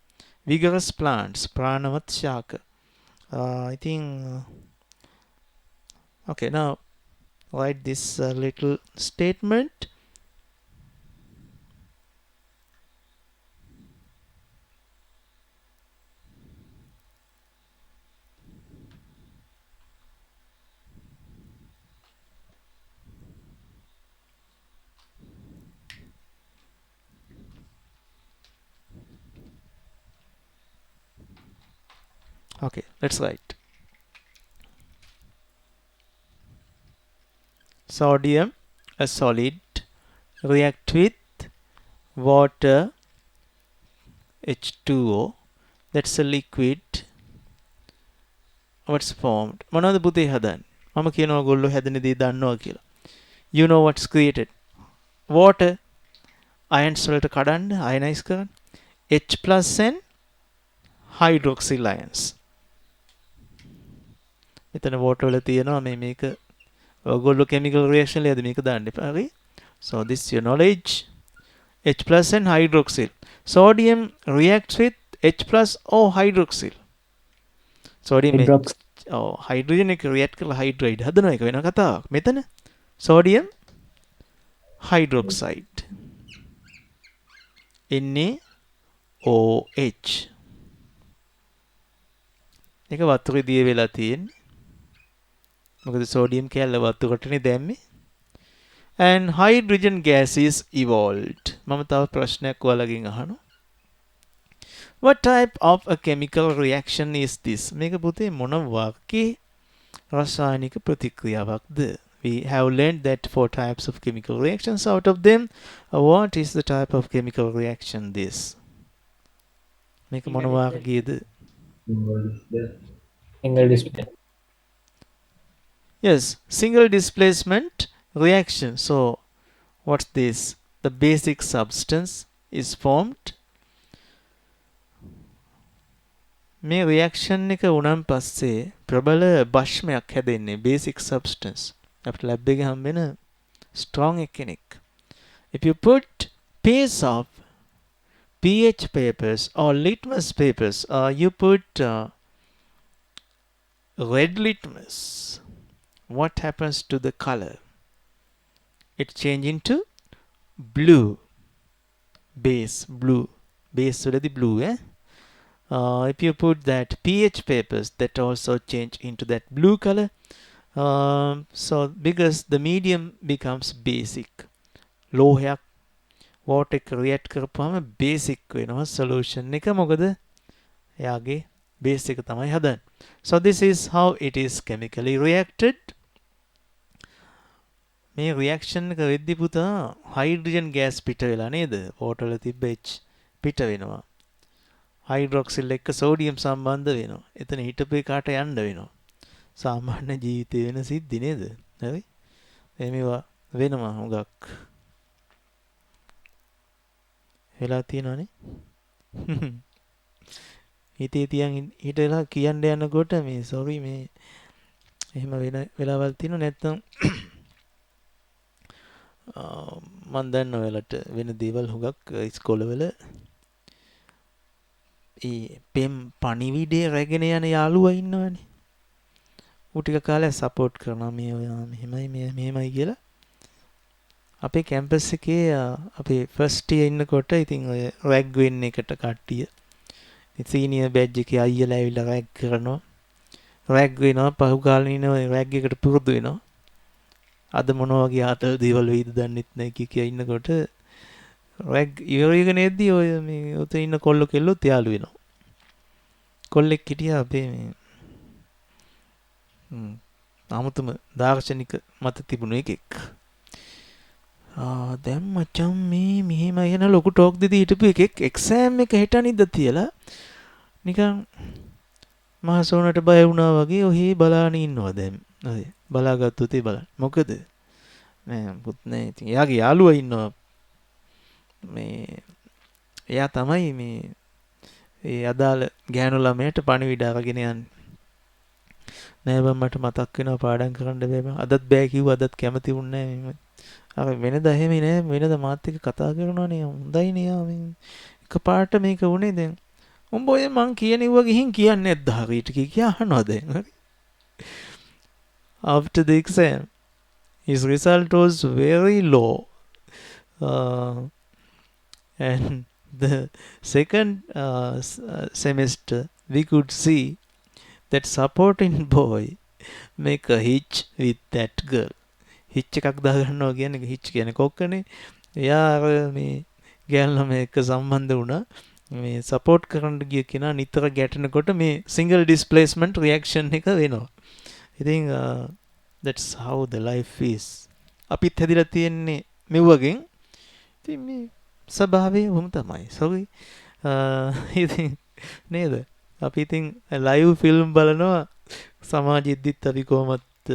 vigorous plants ප්‍රාණවත් ශාක. I think okay, now write this little statement. Okay, let's write. Sodium, a solid, react with water, H2O, that's a liquid. What's formed? මොනවද පුතේ හදන්නේ? මම කියනවා ඔයගොල්ලෝ හැදෙන දේ දන්නවා කියලා. You know what's created? Water. Ions වලට කඩන්න, ionize කරන්න. H plus and hydroxyl ions. මෙතන water වල තියෙනවා මේක ඔයගොල්ලෝ chemical reaction ලේද මේක දාන්න එපා. හරි? So this is your knowledge. H plus and hydroxyl. Sodium reacts with H plus or hydroxyl. Sodium hydrogen එක react කරලා hydride හදනවා එක වෙන කතාවක්. මෙතන sodium hydroxide. NaOH. ඒක වතුරේ දිය වෙලා තියෙන්නේ. මොකද sodium කැල්ල වතුරටනේ දැම්මේ. and hydrogen gas is evolved. මම තව ප්‍රශ්නයක් ඔයාලගෙන් අහනවා. What type of a chemical reaction is this? මේක පුතේ මොන වර්ගයේ රසායනික ප්‍රතික්‍රියාවක්ද? We have learned that four types of chemical reactions. Out of them, what is the type of chemical reaction this? මේක මොන වර්ගයේද? Single displacement. Yes, single displacement reaction. So, what's this? The basic substance is formed. මේ reaction එක වුණාන් පස්සේ ප්‍රබල භෂ්මයක් හැදෙන්නේ basic substance. අපිට lab එකේ හම්බ වෙන strong එකෙක්. If you put piece of pH papers or litmus papers, or you put red litmus, what happens to the color? It changes into blue. Base blue. Base already blue, eh? If you put that pH papers, that also change into that blue color. So because the medium becomes basic. ලෝහයක් water එක react කරපුවාම basic වෙනවා solution එක. මොකද එයාගේ base එක තමයි හදන්නේ. So this is how it is chemically reacted. මේ reaction එක වෙද්දි පුතා hydrogen gas පිට වෙලා නේද? water වල තිබ්බ H පිට වෙනවා. හයිඩ්‍රොක්සිල් එක්ක සෝඩියම් සම්බන්ධ වෙනවා. එතන හිටපු එකාට යන්න වෙනවා. සාමාන්‍ය ජීවිතේ වෙන සිද්ධි නේද? හරි? මේවා වෙනවා හුඟක්. වෙලා තියෙනවනේ. හිතේ තියන් හිටලා කියන්න යනකොට මේ සෝරි මේ එහෙම වෙන වෙලාවල් තියෙනවා නැත්නම් මම දන්න ඔයාලට වෙන දේවල් හුඟක් ඉස්කෝලවල ඒ පෙම් පණිවිඩය රැගෙන යන යාළුවා ඉන්නවනේ. ඌ ටික කාලයක් සපෝට් කරනවා මේ ඔයා මෙහෙමයි මෙහෙමයි කියලා. අපේ කැම්පස් එකේ අපේ ෆස්ට් ඉයර් ඉන්නකොට ඉතින් ඔය රැග් වෙන්න එකට කට්ටිය සීනියර් බැජ් එකේ අයියලා ඇවිල්ලා රැග් කරනවා. රැග් වෙනවා පහු කාලේ ඉන්න ඔය රැග් එකට පුරුදු වෙනවා. අද මොන වගේ ආතල් දේවල් වෙයිද දන්නෙත් නැහැ කිය ඉන්නකොට රැග් ඉවරගෙන එද්දි ඔය මේ උතේ ඉන්න කොල්ලෝ කෙල්ලොත් යාළු වෙනවා. කොල්ලෙක් හිටියා අපේ මේ 아무තම දාර්ශනික මත තිබුණු එකෙක්. දැන් මචං මේ මෙහෙම යන ලොකු ටෝක් දෙදී හිටපු එකෙක් එක්සෑම් එක හෙට අනිද්දා තියලා නිකන් මහසෝනට බය වුණා වගේ ඔහි බලාගෙන ඉන්නවා දැන්. හරි. බලාගත්තොත් ඒ බලන්න. මොකද නෑ පුත් නෑ ඉතින් එයාගේ යාළුවා ඉන්නවා මේ එයා තමයි මේ ඒ අදාළ ගෑනු ළමයට පණිවිඩ අරගෙන යන්නේ. නෑ බං මට මතක් වෙනවා පාඩම් කරන්න බෑ බං. අදත් බෑ කිව්වා අදත් කැමති වුණේ නෑ. අර වෙනදා එහෙම නෑ. වෙනදා මාත් එක්ක කතා කරනවානේ. හොඳයිනේ යා මේ එකපාරට මේක වුණේ දැන්. උඹ ඔය මං කියනෙව්වා ගිහින් කියන්නේ නැද්ද හරියට කිය අහනවා දැන්. After the exam, his result was very low. And the second semester, we could see that supporting boy make a hitch with that girl. Hitch එකක් දාගන්නවා කියන්නේ hitch කියන්නේ කොක්කනේ. එයා අර මේ ගෑල්ලම එක්ක සම්බන්ධ වුණා. මේ සපෝට් කරන්න ගිය කෙනා නිතර ගැටෙනකොට මේ single displacement reaction එක වෙනවා. ඉතින් that's how the life is. අපිත් හැදිලා තියෙන්නේ මෙව්වගෙන්. ඉතින් මේ ස්වභාවය වුම තමයි. sorry. ඉතින් නේද? අපි ඉතින් ලයිව් ෆිල්ම් බලනවා සමාජෙද්දිත් අපි කොහොමත්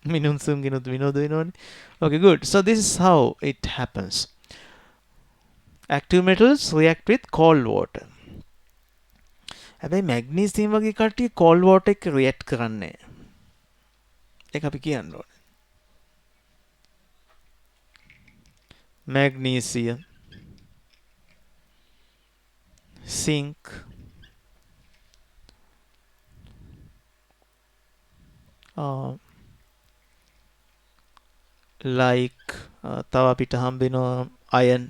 මිනිස්සුන්ගෙනුත් විනෝද වෙනවනේ. Okay, good. So this is how it happens. Active metals react with cold water. හැබැයි මැග්නීසියම් වගේ කට්ටිය cold water එක react කරන්නේ නැහැ. ඒක අපි කියන්න ඕනේ. Magnesium, zinc, like තව අපිට හම්බ වෙනවා iron,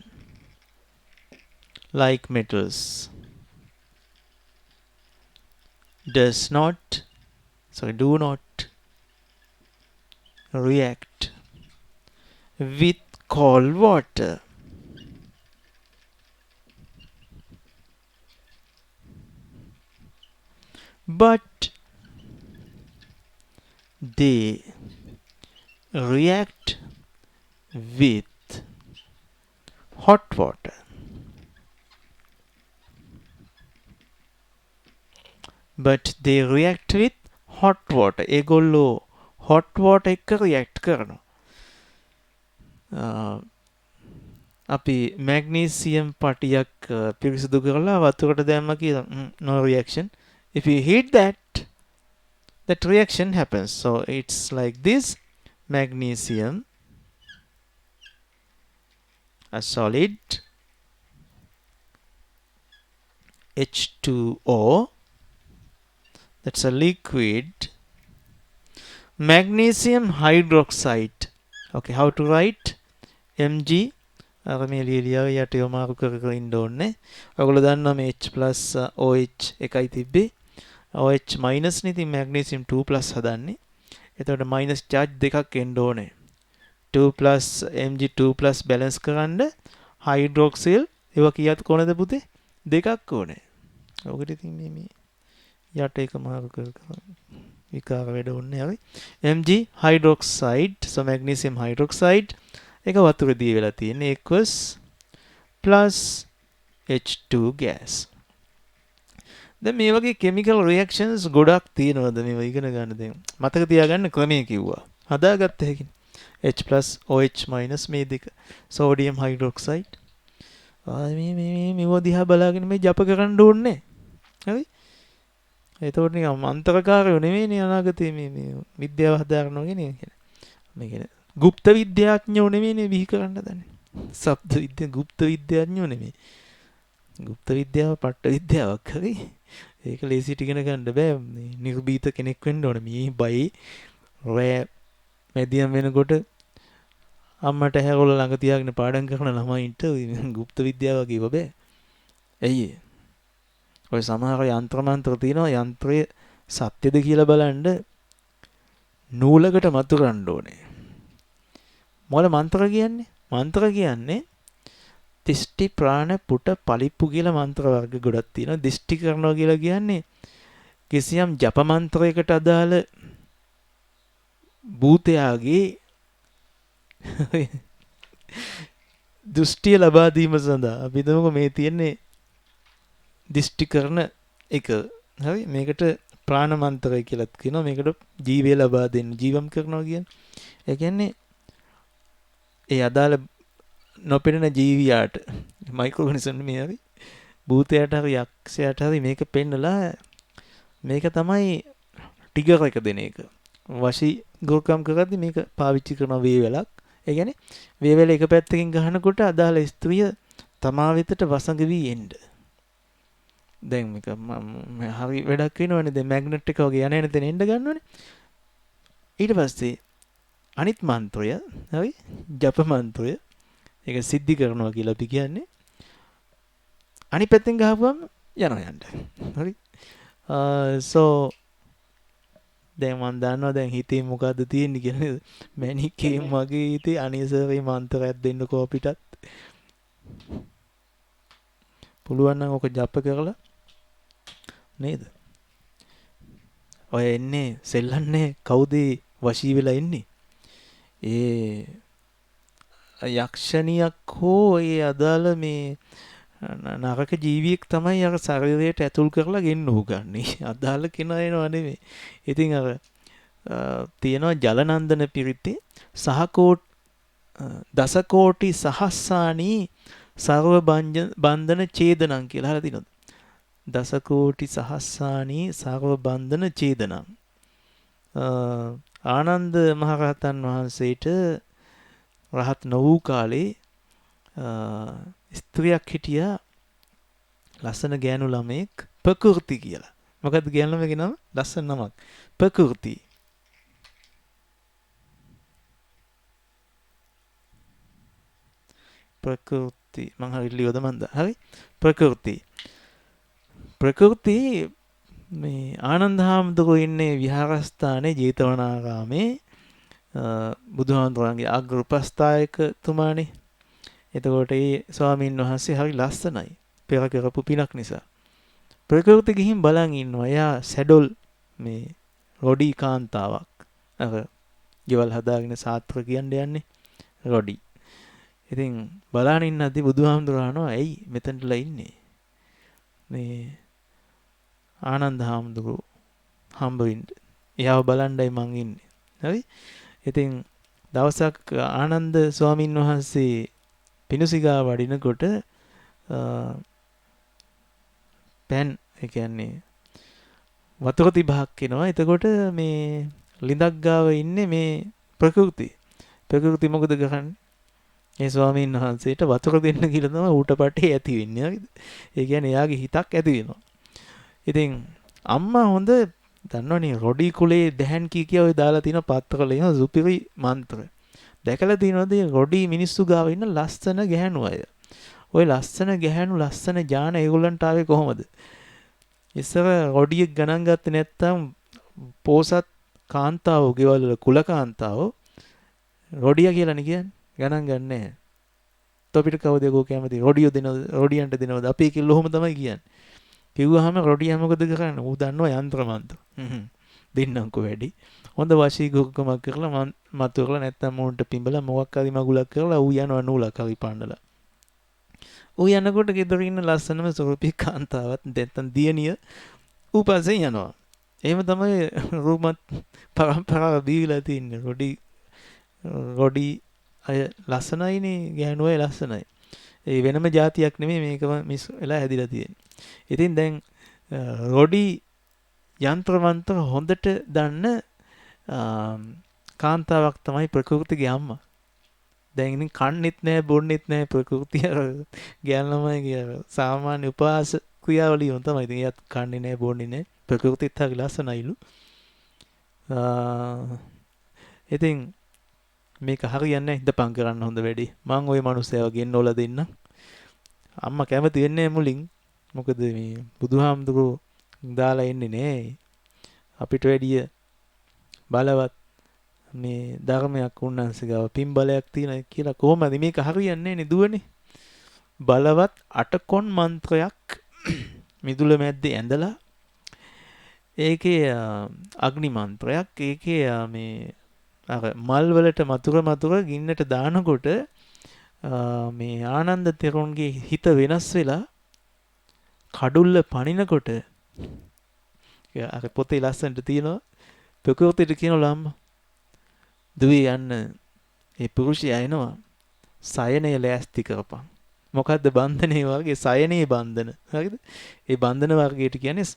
like metals do not react with cold water. But they react with hot water. But they react with hot water. ඒගොල්ලෝ hot water එක්ක react කරනවා. අපි magnesium පටියක් පිරිසිදු කරලා වතුරට දැම්ම කියලා no reaction. If you heat that reaction happens. So it's like this: magnesium, a solid, H2O, that's a liquid, magnesium hydroxide. Okay, how to write? Mg අර මේ ලියලියා යට යොමාරු කර කර ඉන්න ඕනේ. ඔයගොල්ලෝ දන්නවා මේ H+ OH එකයි තිබ්බේ. OH minus නේ ඉතින් magnesium 2+ හදන්නේ. එතකොට minus charge දෙකක් එන්න ඕනේ. 2+ Mg2+ balance කරන්න hydroxyl ඒවා කීයක් කොනද පුතේ? දෙකක් ඕනේ. ඔකට ඉතින් මේ යට එක මාරු කර කර විකාර වැඩ ඕනේ හරි. Mg hydroxide, so magnesium hydroxide එක වතුරදී වෙලා තියෙන්නේ equals plus H2 gas. දැන් මේ වගේ chemical reactions ගොඩක් තියෙනවද මේවා ඉගෙන ගන්න දැන්. මතක තියාගන්න ක්‍රමය කිව්වා. හදාගත්ත හැකිනේ. H+ OH- මේ දෙක. sodium hydroxide. මේවා දිහා බලාගෙන මේ ජප කරන්න ඕනේ. හරි? එතකොට නිකන් අන්තරකාරයෝ නෙමෙයිනේ අනාගතේ මේ විද්‍යාව හදාගන්නවා කියන්නේ. මේ කියන්නේ গুপ্ত විද්‍යාඥයෝ නෙමෙයිනේ බිහි කරන්න දන්නේ. ශබ්ද විද්‍යා গুপ্ত විද්‍යාඥයෝ නෙමෙයි. গুপ্ත විද්‍යාව පට්ට විද්‍යාවක් හරි. ඒක ලේසියට ඉගෙන ගන්න බෑ. නිර්භීත කෙනෙක් වෙන්න ඕනේ. මේ බයි රෑ මැදියම් වෙනකොට අම්මට හැරවල ළඟ තියාගෙන පාඩම් කරන ළමයින්ට গুপ্ত විද්‍යාව කියව බෑ. ඇයි ඒ? ඔය සමහර යන්ත්‍ර මන්ත්‍ර තියෙනවා. යන්ත්‍රය සත්‍යද කියලා බලන්න නූලකට මතු කරන්න ඕනේ. මොකද මන්ත්‍ර කියන්නේ? මන්ත්‍ර කියන්නේ දිෂ්ටි ප්‍රාණ පුට පලිප්පු කියලා මන්ත්‍ර වර්ග ගොඩක් තියෙනවා. දිෂ්ටි කරනවා කියලා කියන්නේ කිසියම් ජප මන්ත්‍රයකට අදාළ භූතයාගේ දෘෂ්ටිය ලබා දීම සඳහා අපි හිතමුකෝ මේ තියෙන්නේ දිෂ්ටි කරන එක. හරි? මේකට ප්‍රාණ මන්ත්‍රය කියලාත් කියනවා. මේකට ජීවය ලබා දෙන්න ජීවම් කරනවා කියන්නේ. ඒ කියන්නේ ඒ අදාළ නොපෙනෙන ජීවියාට මයික්‍රෝ ඔර්ගනිසම් මේ හරි භූතයට හරි යක්ෂයට හරි මේක පෙන්නලා මේක තමයි ටිගර් එක දෙන එක. වශී ගොරකම් කරද්දි මේක පාවිච්චි කරන වේවැලක්. ඒ කියන්නේ වේවැල එක පැත්තකින් ගහනකොට අදාළ ස්ත්‍රිය තමා වෙතට වසඟ වී එන්න. දැන් මේක හරි වැඩක් වෙනවනේ. දැන් මැග්නට් එක වගේ යන තැන එන්න ගන්නවනේ. ඊට පස්සේ අනිත් මන්ත්‍රය හරි ජප මන්ත්‍රය ඒක සිද්ධි කරනවා කියලා අපි කියන්නේ. අනිත් පැත්තෙන් ගහපුවම යනවා යන්න. හරි. so දැන් මම දන්නවා දැන් හිතේ මොකද්ද තියෙන්නේ කියලා නේද? මැනිකේ මගේ හිතේ අනේසරේ මන්ත්‍රයක් දෙන්නකෝ අපිටත්. පුළුවන් නම් ඔක ජප කරලා නේද? ඔය එන්නේ සෙල්ලන්නේ කවුද වශී වෙලා එන්නේ? ඒ යක්ෂණියක් හෝ ඒ අදාළ මේ නරක ජීවියෙක් තමයි අර ශරීරයට ඇතුල් කරලා ගෙන්න උගන්නේ. අදාළ කෙනා එනව නෙමෙයි. ඉතින් අර තියෙනවා ජලනන්දන පිරිතේ දස කෝටි සහස්සානි සර්ව බන්ධන ඡේදනං කියලා අහලා තියෙනවද? දස කෝටි සහස්සානි සර්ව බන්ධන ඡේදනං. ආනන්ද මහරහතන් වහන්සේට රහත් නො වූ කාලේ ස්ත්‍රියක් හිටියා ලස්සන ගෑනු ළමෙක් ප්‍රකෘති කියලා. මොකද්ද ගෑනු ළමගේ නම? ලස්සන නමක්. ප්‍රකෘති. ප්‍රකෘති මං හරි ලියවද මන්ද? හරි. ප්‍රකෘති මේ ආනන්ද හාමුදුරුවෝ ඉන්නේ විහාරස්ථානයේ ජේතවනාරාමේ බුදුහාමුදුරන්ගේ අග්‍ර උපස්ථායකතුමානේ. එතකොට ඒ ස්වාමීන් වහන්සේ හරි ලස්සනයි. පෙර කරපු පිනක් නිසා. ප්‍රകൃති ගිහින් බලන් ඉන්නවා. එයා සැඩොල් මේ රොඩි කාන්තාවක්. අර ගෙවල් හදාගෙන සාත්‍ර කියන්නේ යන්නේ රොඩි. ඉතින් බලන් ඉන්නදී බුදුහාමුදුරන් අහනවා ඇයි මෙතනටලා ඉන්නේ? මේ ආනන්ද හාමුදුරුවෝ හම්බ වෙන්න. එයාව බලන්නයි මං ඉන්නේ. හරි? ඉතින් දවසක් ආනන්ද ස්වාමින් වහන්සේ පිණුසිගා වඩිනකොට පෑන් ඒ කියන්නේ වතුර තිබහක් එනවා. එතකොට මේ ලිඳක් ගාව ඉන්නේ මේ ප්‍රകൃති. ප්‍රകൃති මොකද කරන්නේ? ඒ ස්වාමීන් වහන්සේට වතුර දෙන්න කියලා තමයි ඌට පටේ ඇති වෙන්නේ. හරිද? ඒ කියන්නේ එයාගේ හිතක් ඇති වෙනවා. ඉතින් අම්මා හොඳ දන්නවනේ රොඩි කුලේ දැහන් කිය ඔය දාලා තියෙන පත්‍රවල එන සුපිරි මන්ත්‍ර. දැකලා තියෙනවද රොඩි මිනිස්සු ගාව ඉන්න ලස්සන ගැහණු අය. ওই ලස්සන ගැහණු ලස්සන ඥාන ඒගොල්ලන්ට ආවේ කොහොමද? ඉස්සර රොඩියෙක් ගණන් ගත්තේ නැත්තම් පෝසත් කාන්තාවෝ ගෙවල් වල කුල කාන්තාවෝ රොඩියා කියලානේ කියන්නේ. ගණන් ගන්න නැහැ. තොපිට කවුද ඒකෝ කැමති? රොඩියෝ දෙනවද? රොඩියන්ට දෙනවද? අපි කිල්ල ඔහොම තමයි කියන්නේ. කිව්වහම රොඩියා මොකද කරන්නේ? ඌ දන්නවා යంత్ర මන්ත්‍ර. දෙන්නම්කෝ වැඩි. හොඳ වශීකමක් කරලා මතු කරලා නැත්තම් මූන්ට පිඹලා මොකක් හරි මගුලක් කරලා ඌ යනවා නූලක් හරි පාන්නලා. ඌ යනකොට ගෙදර ඉන්න ලස්සනම සොරපී කාන්තාවත් නැත්තම් දියණිය ඌ පස්සේ යනවා. එහෙම තමයි රූමත් පරම්පරාව බීලා තින්නේ. රොඩි අය ලස්සනයිනේ, ගෑනු අය ලස්සනයි. ඒ වෙනම જાතියක් නෙමෙයි මේකම මිස් වෙලා හැදිලා තියෙන්නේ. ඉතින් දැන් රොඩි යంత్ర මන්ත්‍ර හොඳට දන්න කාන්තාවක් තමයි ප්‍රകൃතිගේ අම්මා. දැන් ඉතින් කන්නෙත් නැහැ බොන්නෙත් නැහැ ප්‍රകൃතිය ගෑනමයි කියලා සාමාන්‍ය උපවාස ක්‍රියාවලිය තමයි. ඉතින් එයාත් කන්නේ නැහැ බොන්නේ නැහැ. ප්‍රകൃතිත් හරි ලස්සනයිලු. ඉතින් මේක හරියන්නේ නැහැ. ඉඳපන් කරන්න හොඳ වැඩි. මං ওই මනුස්සයව ගෙන්නවලා දෙන්න. අම්මා කැමති වෙන්නේ මුලින්. මොකද මේ බුදුහාමුදුරුවෝ දාලා එන්නේ නෑ. අපිට වැඩිය බලවත් මේ ධර්මයක් උන්වහන්සේ ගාව පින්බලයක් තියෙන කියලා කොහොමද මේක හරියන්නේ නේ දුවනේ. බලවත් අටකොන් මන්ත්‍රයක් මිදුල මැද්දේ ඇඳලා ඒකේ අග්නි මන්ත්‍රයක් ඒකේ මේ අර මල් වලට මතුර ගින්නට දානකොට මේ ආනන්ද තෙරුන්ගේ හිත වෙනස් වෙලා කඩුල්ල පනිනකොට අර පොතේ ලස්සනට තියෙනවා ප්‍රകൃතිට කියනවා අම්මා දුවේ යන්න ඒ පුරුෂයා එනවා සයනය ලෑස්ති කරපන්. මොකද්ද බන්ධනේ වගේ සයනේ බන්ධන. හරිද? ඒ බන්ධන වර්ගයට කියන්නේ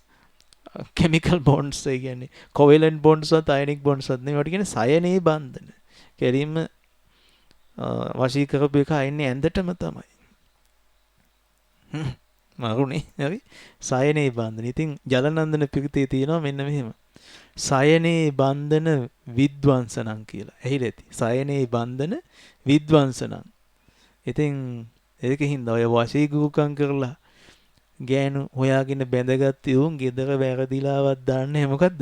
chemical bonds ඒ කියන්නේ covalent bonds වත් ionic bonds වත් නෙවෙයි. ඒකට කියන්නේ සයනේ බන්ධන. කෙලින්ම වශී කරපු එක ආන්නේ ඇඳටම තමයි. මරුනේ. හරි? සයනේ බන්ධන. ඉතින් ජලනන්දන පිරිතේ තියෙනවා මෙන්න මෙහෙම. සයනේ බන්ධන විද්වංසනං කියලා. ඇහිලා ඇති. සයනේ බන්ධන විද්වංසනං. ඉතින් ඒකෙහිඳ ඔය වශී ගුරුකම් කරලා ගෑනු හොයාගෙන බැඳගත් යෝන් ගෙදර වැරදිලාවත් දාන්නේ මොකද්ද?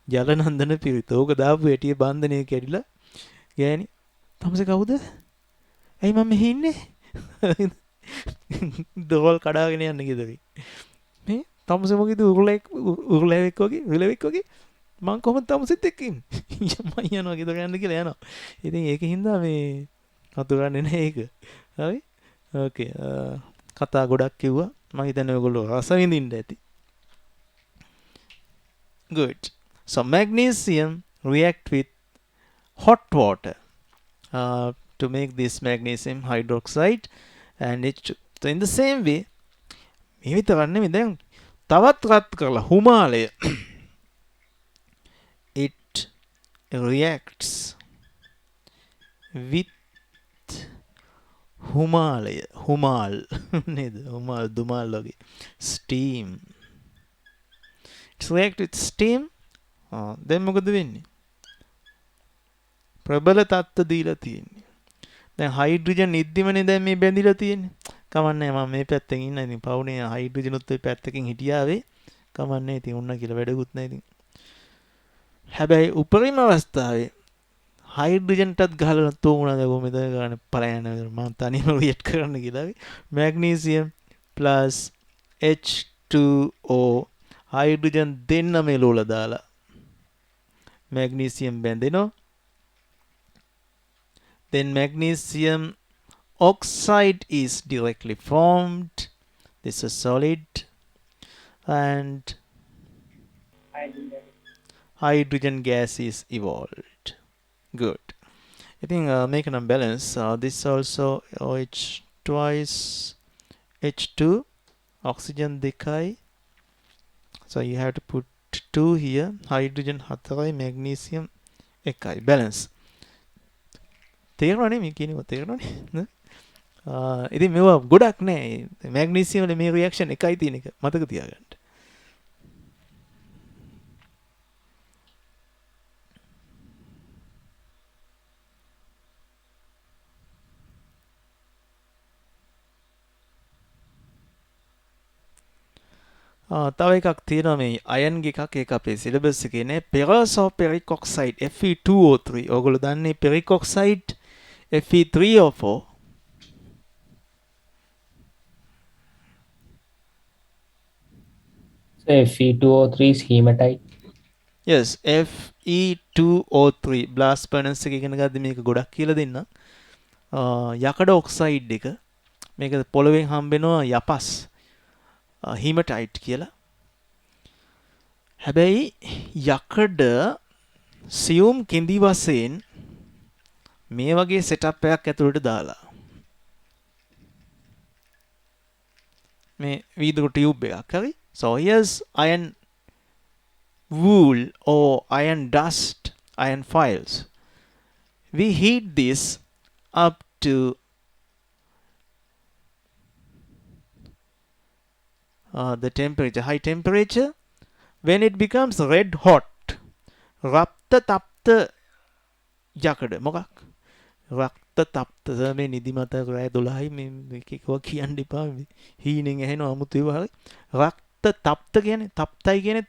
ජලනන්දන පිරිත. ඕක දාපු හැටියේ බන්ධනේ කැඩිලා ගෑණි තමසේ කවුද? ඇයි මම මෙහි ඉන්නේ? දොරවල් කඩාගෙන යන්න ගෙදරින්. මේ තමසේ මොකද උරුලෙවෙක් වගේ මං කොහොමද තමසෙත් එක්ක ඉන්නේ? මම යනවා ගෙදර යන්න කියලා යනවා. ඉතින් ඒකින්ද මේ අතුරන්නේ නැහැ ඒක. හරි? ඕකේ. කතා ගොඩක් කිව්වා. මම හිතන්නේ ඔයගොල්ලෝ රස විඳින්න ඇති. Good. So magnesium react with hot water to make this magnesium hydroxide and so in the same way මේ විතරක් නෙමෙයි දැන් තවත් රත් කරලා හුමාලය it reacts with හුමාල් නේද? හුමාල් දුමාල් වගේ steam. It's react with steam. දැන් මොකද වෙන්නේ? ප්‍රබල තත්ත්ව දීලා තියෙන්නේ. දැන් හයිඩ්‍රජන් ඉද්දිමනේ දැන් මේ බැඳිලා තියෙන්නේ. කමන්නේ මම මේ පැත්තෙන් ඉන්න. ඉතින් පවුනේ හයිඩ්‍රජන් උත් ඔය පැත්තකින් හිටියාවේ. කමන්නේ ඉතින් උන්න කියලා වැඩකුත් නැහැ ඉතින්. හැබැයි උපරිම අවස්ථාවේ හයිඩ්‍රජන්ටත් ගහලා තෝමුණා දැන් මෙතන ගන්න පලයන් මම තනියම රියැක්ට් කරන්න කියලා. මැග්නීසියම් plus H2O හයිඩ්‍රජන් දෙන්නම එලවලා දාලා magnesium බැඳෙනවා. Then magnesium oxide is directly formed. This is solid and hydrogen gas is evolved. Good. I think make an balance. This also OH twice H2 oxygen දෙකයි. So you have to put 2 here. Hydrogen 4යි magnesium 1යි. Balance. තේරෙනවනේ මේ කියනවා තේරෙනවනේ. ඉතින් මේවා ගොඩක් නෑ. magnesium වල මේ reaction එකයි තියෙන එක මතක තියාගන්න. තව එකක් තියෙනවා මේ අයන් එකක් ඒක අපේ සිලබස් එකේ නේ පෙරෝසෝපෙරික් ඔක්සයිඩ් Fe2O3 ඔයගොල්ලෝ දන්නේ පෙරික් oxide Fe3O4 So Fe2O3 is hematite. yes Fe2O3 blast furnace එක ඉගෙන ගද්දි මේක ගොඩක් කියලා දෙන්න යකඩ ඔක්සයිඩ් එක මේක පොළවෙන් හම්බෙනවා යපස් hematite කියලා හැබැයි යකඩ සියුම් කිඳි වශයෙන් මේ වගේ සෙටප් එකක් ඇතුළට දාලා මේ වීදුරු ටියුබ් එකක් හරි so here's iron wool or iron dust iron files we heat this up to the temperature high temperature when it becomes red hot රක්ත තප්ත යකඩ මොකක් රක්ත තප්ත මේ නිදිමත රෑ 12යි මේ එකකව කියන්න එපා හීනෙන් ඇහෙන අමුතු ඒවා හරි රක්ත තප්ත කියන්නේ තප්තයි කියන්නේ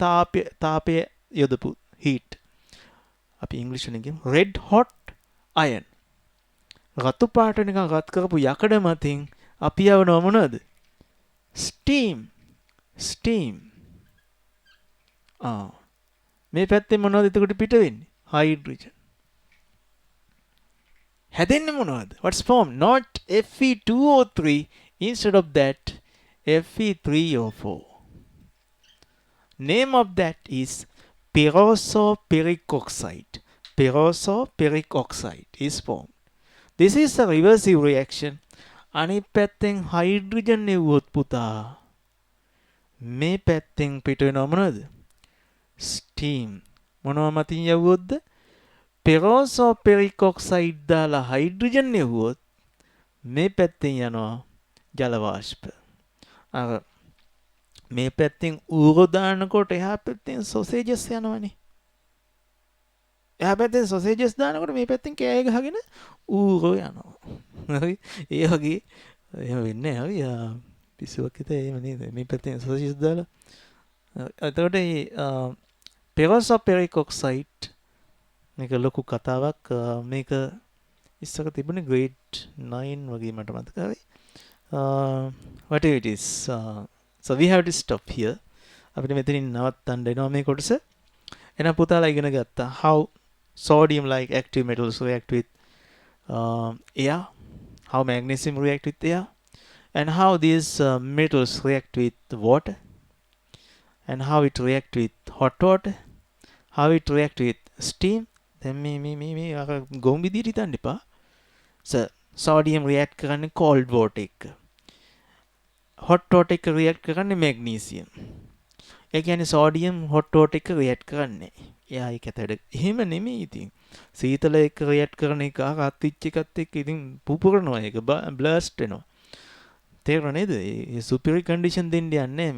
තාපය යොදපු heat අපි ඉංග්‍රීසි වලින් කියමු red hot iron රතු පාට නිකන් රත් කරපු යකඩ මතින් අපි යවනවා මොනවද steam මේ පැත්තේ මොනවද එතකොට පිට වෙන්නේ hydrogen හැදෙන්නේ මොනවද what's formed not Fe2O3 instead of that Fe3O4 name of that is pyrosoperic oxide is formed this is a reversive reaction අනිත් පැත්තෙන් hydrogen නෙවුවොත් පුතා මේ පැත්තෙන් පිට වෙනව මොනවද steam මොනවා මතින් යවුවොත්ද පෙරෝසෝපෙරික් ඔක්සයිඩ් දාලා හයිඩ්‍රජන් නෙවුවොත් මේ පැත්තෙන් යනවා ජල වාෂ්ප අර මේ පැත්තෙන් ඌරෝ දානකොට එහා පැත්තෙන් සොසේජස් යනවනේ එහා පැත්තෙන් සොසේජස් දානකොට මේ පැත්තෙන් කෑ ගහගෙන ඌරෝ යනවා හරි ඒ වගේ එහෙම වෙන්නේ හරි පිස්සුවක් හිත එහෙම නේද මේ පැත්තෙන් සොසේජස් දාලා එතකොට මේ පෙරෝසෝපෙරික් ඔක්සයිඩ් මේක ලොකු කතාවක් මේක ඉස්සර තිබුණේ grade 9 වගේ මට මතකයි whatever it is so we have to stop here අපිට මෙතනින් නවත්තන්න වෙනවා මේ කොටස එහෙනම් පුතාලා ඉගෙන ගත්තා how sodium like active metals react with air how magnesium react with air and how these metals react with water and how it react with hot water how it react with steam දැන් මේ අර ගොම් විදියට හිතන්න එපා. sodium react කරන්නේ cold water එක. hot water එක react කරන්නේ magnesium. ඒ කියන්නේ sodium hot water එක react කරන්නේ. එයා ඒක ඇතට එහෙම නෙමෙයි ඉතින්. සීතල එක react කරන එක රත් වෙච්ච එකත් එක්ක ඉතින් පුපුරනවා ඒක blast වෙනවා. තේරුණා නේද? ඒ superior condition දෙන්න යන්නේ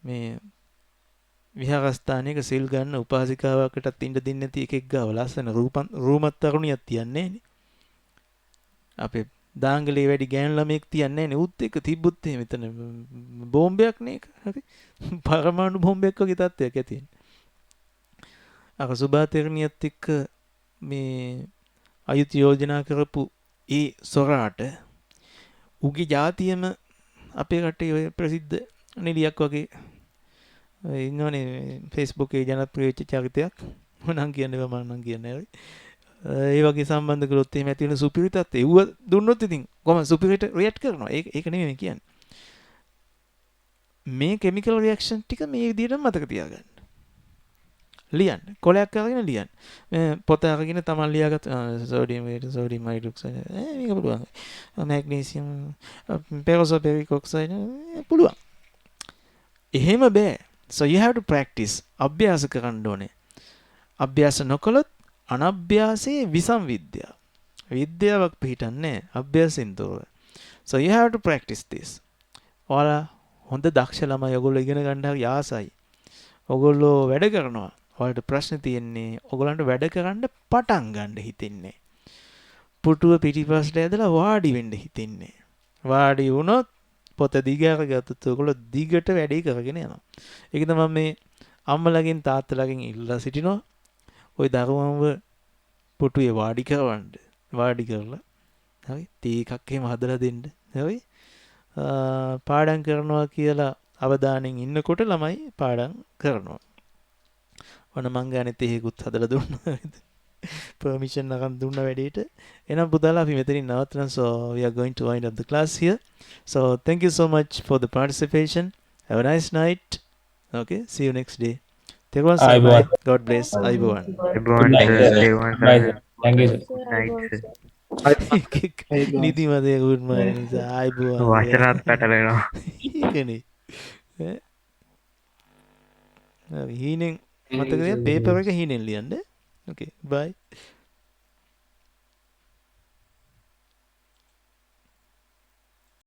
මේ විහාරස්ථානයක සිල් ගන්න උපාසිකාවකටත් ඉන්න දෙන්නේ නැති එකෙක් ගාව ලස්සන රූමත් තරුණියක් තියන්නේ නෑනේ. අපේ දාංගලේ වැඩි ගෑනු ළමෙක් තියන්නේ නෑනේ. උත් එක තිබ්බොත් එහෙම මෙතන බෝම්බයක් නේ ඒක. හරි. පරමාණු බෝම්බයක් වගේ තත්ත්වයක් ඇති වෙන්නේ. අර සුභා තෙරණියත් එක්ක මේ අයුත් යෝජනා කරපු ඒ සොරාට උගේ ජාතියම අපේ රටේ ඔය ප්‍රසිද්ධ නිලියක් වගේ ඉන්නවනේ Facebook එකේ ජනප්‍රිය වෙච්ච චරිතයක්. මම කියන්නේ මම නම් කියන්නේ හරි. ඒ වගේ සම්බන්ධ කරොත් එහෙම ඇති වෙන සුපිරිතත් එව්ව දුන්නොත් ඉතින් කොහොමද සුපිරිට රියැක්ට් කරනවා. ඒක නෙමෙයි කියන්නේ. මේ කෙමිකල් රියැක්ෂන් ටික මේ විදිහට මතක තියාගන්න. ලියන්න. කොලයක් අරගෙන ලියන්න. මේ පොත අරගෙන තමන් ලියාගත්ත සෝඩියම් හයිඩ්‍රොක්සයිඩ් මේක පුළුවන්. මැග්නීසියම් පෙරොසොපෙරික් ඔක්සයිඩ් පුළුවන්. එහෙම බෑ. So you have to practice. අභ්‍යාස කරන්න ඕනේ. අභ්‍යාස නොකළොත් අනභ්‍යාසයේ විසම් විද්‍යාව. විද්‍යාවක් පිටින්නේ අභ්‍යාසෙන් තොරව. So you have to practice this. ඔයාලා හොඳ දක්ෂ ළමයි ඔයගොල්ලෝ ඉගෙන ගන්න හරි ආසයි. ඔයගොල්ලෝ වැඩ කරනවා. ඔයාලට ප්‍රශ්න තියෙන්නේ ඔයගොල්ලන්ට වැඩ කරන්න පටන් ගන්න හිතෙන්නේ. පුටුව පිටිපස්සට ඇදලා වාඩි වෙන්න හිතෙන්නේ. වාඩි වුණොත් පොත දිග අරගත්තොත් ඔයගොල්ලෝ දිගට වැඩේ කරගෙන යනවා. ඒක තමයි මේ අම්මලාගෙන් තාත්තලාගෙන් ඉල්ලලා සිටිනවා. ওই දරුවන්ව පුටුවේ වාඩි කරවන්න. වාඩි කරලා හරි තී එකක් එහෙම හදලා දෙන්න. හරි පාඩම් කරනවා කියලා අවධානයෙන් ඉන්නකොට ළමයි පාඩම් කරනවා. ඔන්න මං ගානේ තේකුත් හදලා දුන්නා. permission අරන් දුන්න වැඩේට. එහෙනම් පුතාලා අපි මෙතනින් නවත්තනවා. So we are going to wind up the class here. So thank you so much for the participation. Have a nice night. Okay, see you next day. Teguan Ayubowan. Sarnai. God bless. Ayubowan. Everyone, Good night, sir. everyone, Bye, sir. Thank you, sir. night, sir. නිති මතය good morning නිසා ආයිබුවන්. වචනත් පැටලෙනවා. ඒකනේ. හීනෙන් මතකද paper එක හීනෙන් ලියන්න. Okay, bye.